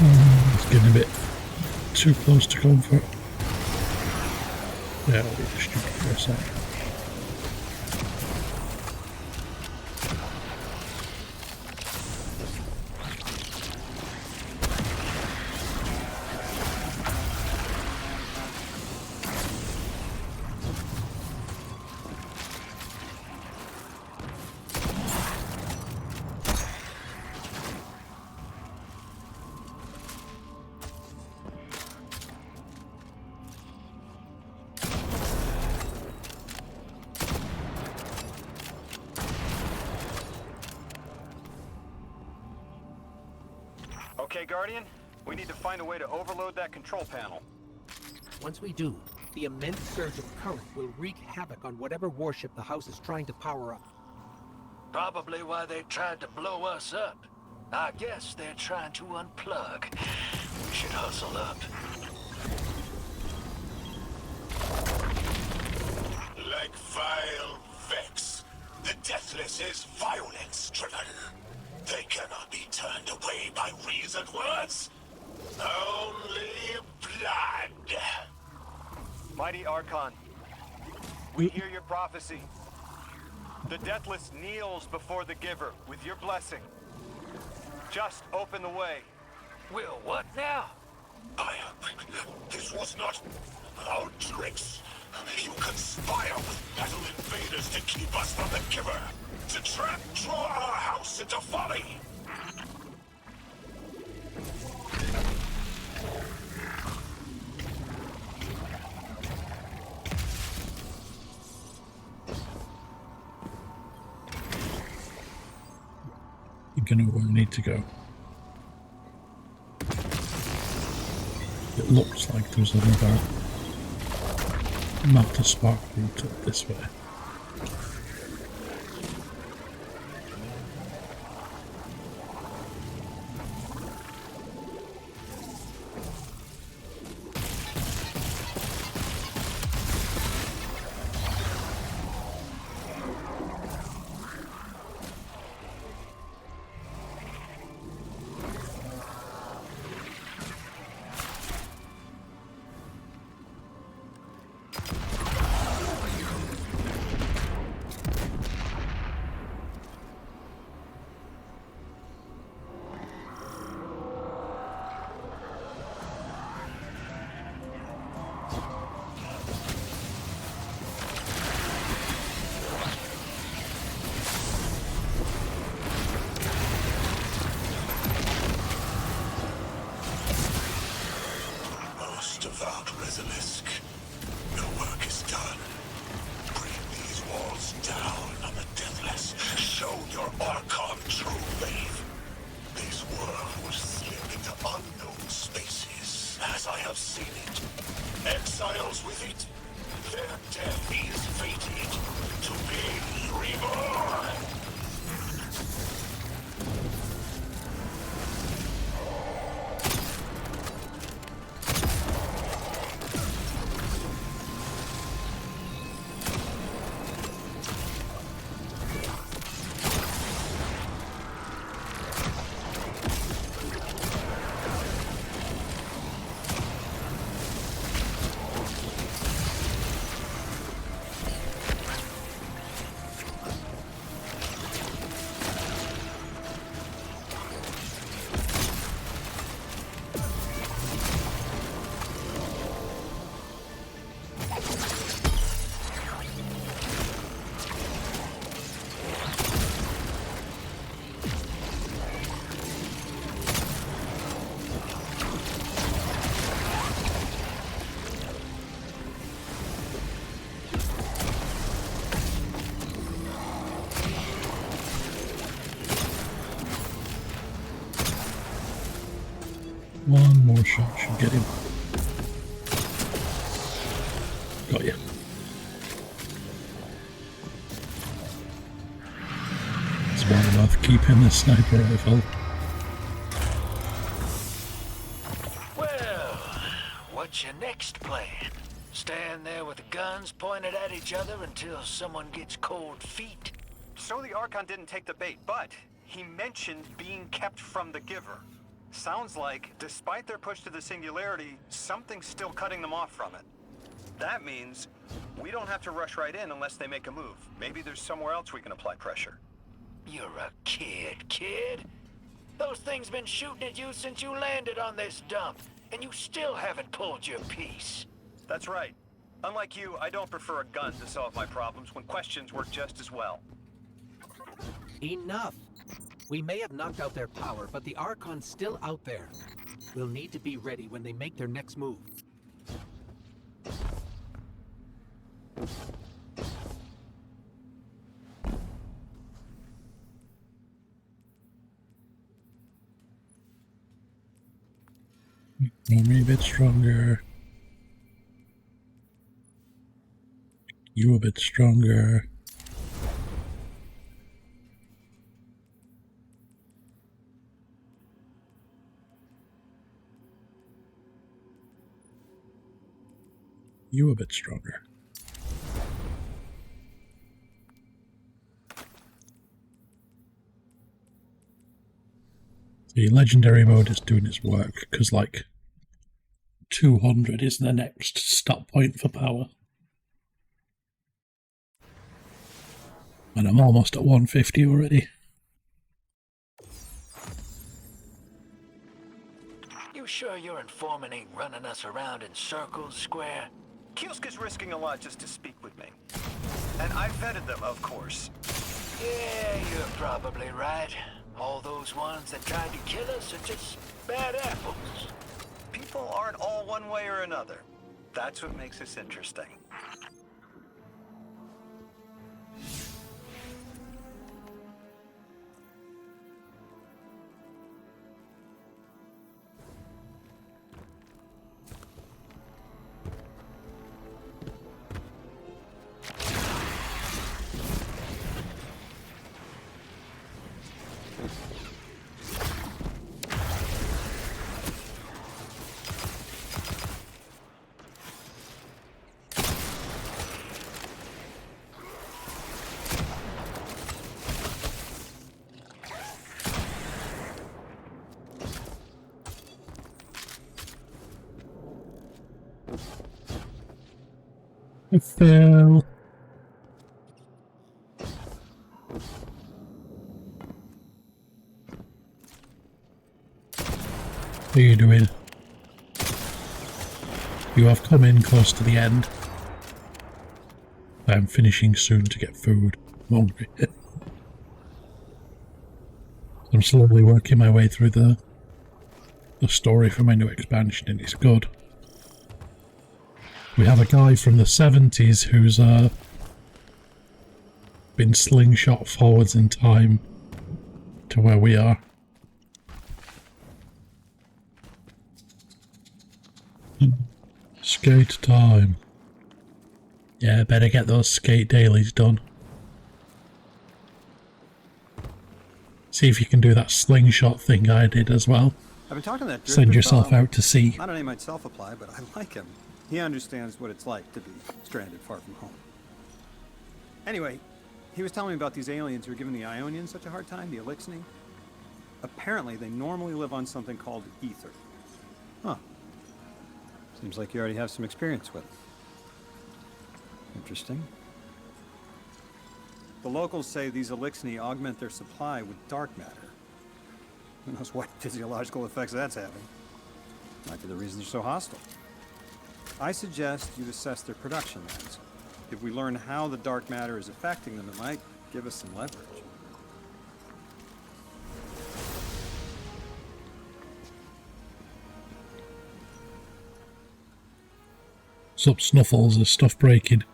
It's getting a bit too close to comfort. Yeah, I'll be stupid for a sec. Okay, Guardian, we need to find a way to overload that control panel. Once we do, the immense surge of current will wreak havoc on whatever warship the house is trying to power up. Probably why they tried to blow us up. I guess they're trying to unplug. We should hustle up. Like vile Vex, the Deathless is violence-driven. They cannot be turned away by reasoned words. Only blood. Mighty Archon, we hear your prophecy. The Deathless kneels before the Giver with your blessing. Just open the way. Will what now? This was not our tricks. You conspire with metal invaders to keep us from the Giver. To draw our house into folly. I think I know where I need to go. It looks like there's another matter spark route up this way. Exiles with it, their death is fated to be reborn. One more shot should get him. Got ya. It's well worth keeping the sniper rifle. Well, what's your next plan? Stand there with the guns pointed at each other until someone gets cold feet? So the Archon didn't take the bait, but he mentioned being kept from the Giver. Sounds like, despite their push to the singularity, something's still cutting them off from it. That means we don't have to rush right in unless they make a move. Maybe there's somewhere else we can apply pressure. You're a kid. Those things been shooting at you since you landed on this dump, and you still haven't pulled your piece. That's right. Unlike you, I don't prefer a gun to solve my problems when questions work just as well. Enough! We may have knocked out their power, but the Archon's still out there. We'll need to be ready when they make their next move. Me a bit stronger. You a bit stronger. You a bit stronger. The legendary mode is doing its work, because like 200 is the next stop point for power. And I'm almost at 150 already. You sure your informant ain't running us around in circles, Square? Kiosk is risking a lot just to speak with me. And I vetted them, of course. Yeah, you're probably right. All those ones that tried to kill us are just bad apples. People aren't all one way or another. That's what makes us interesting. I fell. What are you doing? You have come in close to the end. I am finishing soon to get food. I'm hungry. I'm slowly working my way through the story for my new expansion, and it's good. We have a guy from the 70s who's been slingshot forwards in time to where we are. Skate time. Yeah, better get those skate dailies done. See if you can do that slingshot thing I did as well. I've been talking to that Send drifter yourself fellow. out to sea. Not a name I'd self-apply, but I like him. He understands what it's like to be stranded far from home. Anyway, he was telling me about these aliens who are giving the Ionians such a hard time, the Elixni. Apparently, they normally live on something called ether. Huh. Seems like you already have some experience with it. Interesting. The locals say these Elixni augment their supply with dark matter. Who knows what physiological effects that's having. Might be the reason they're so hostile. I suggest you assess their production lines. If we learn how the dark matter is affecting them, it might give us some leverage. Sup, Snuffles, there's stuff breaking.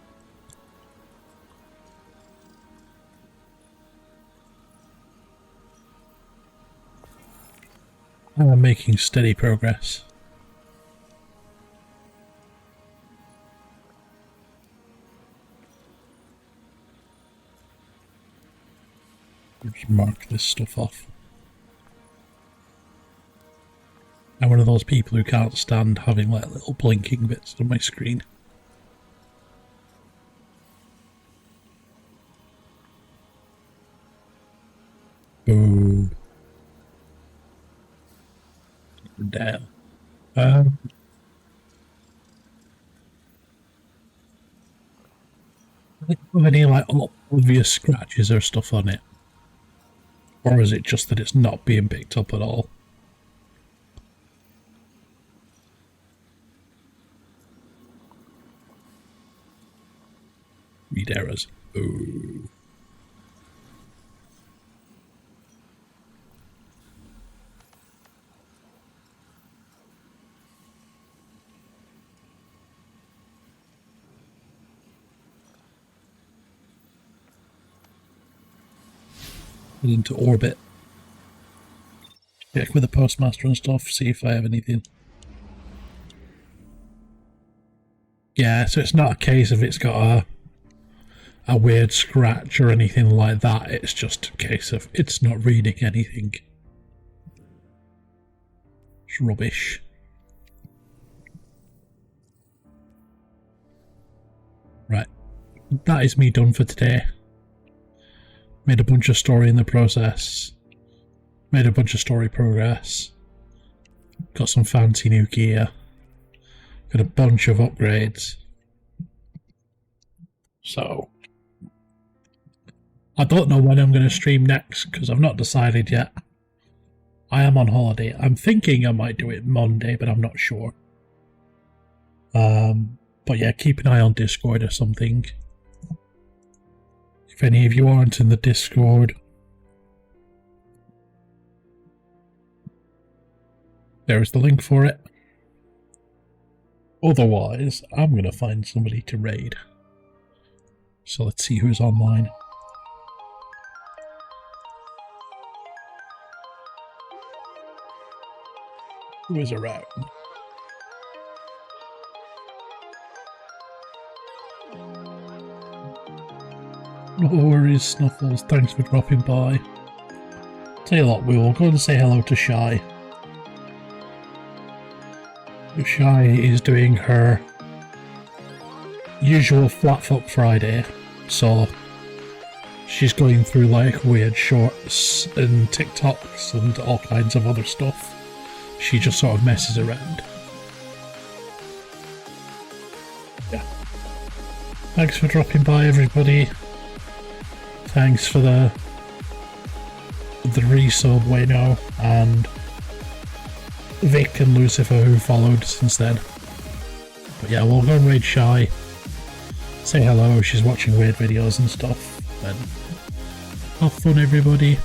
I'm making steady progress. Just mark this stuff off. I'm one of those people who can't stand having like little blinking bits on my screen. Boo. Dale. Any like obvious scratches or stuff on it? Or is it just that it's not being picked up at all? Read errors. Ooh. Into orbit. Check with the postmaster and stuff, see if I have anything. Yeah, so it's not a case of it's got a weird scratch or anything like that, it's just a case of it's not reading anything. It's rubbish. Right, that is me done for today. Made a bunch of story in the process. Made a bunch of story progress. Got some fancy new gear. Got a bunch of upgrades. So, I don't know when I'm going to stream next because I've not decided yet. I am on holiday. I'm thinking I might do it Monday, but I'm not sure. But yeah, keep an eye on Discord or something. If any of you aren't in the Discord, there is the link for it. Otherwise, I'm going to find somebody to raid. So let's see who's online. Who is around? No worries, Snuffles. Thanks for dropping by. Tell you what, we will go and say hello to Shy. Shy is doing her usual Flatfoot Friday, so she's going through like weird shorts and TikToks and all kinds of other stuff. She just sort of messes around. Yeah. Thanks for dropping by, everybody. Thanks for the resub, Wayno, and Vic and Lucifer who followed since then. But yeah, we'll go and raid Shy. Say hello, she's watching weird videos and stuff. And have fun, everybody.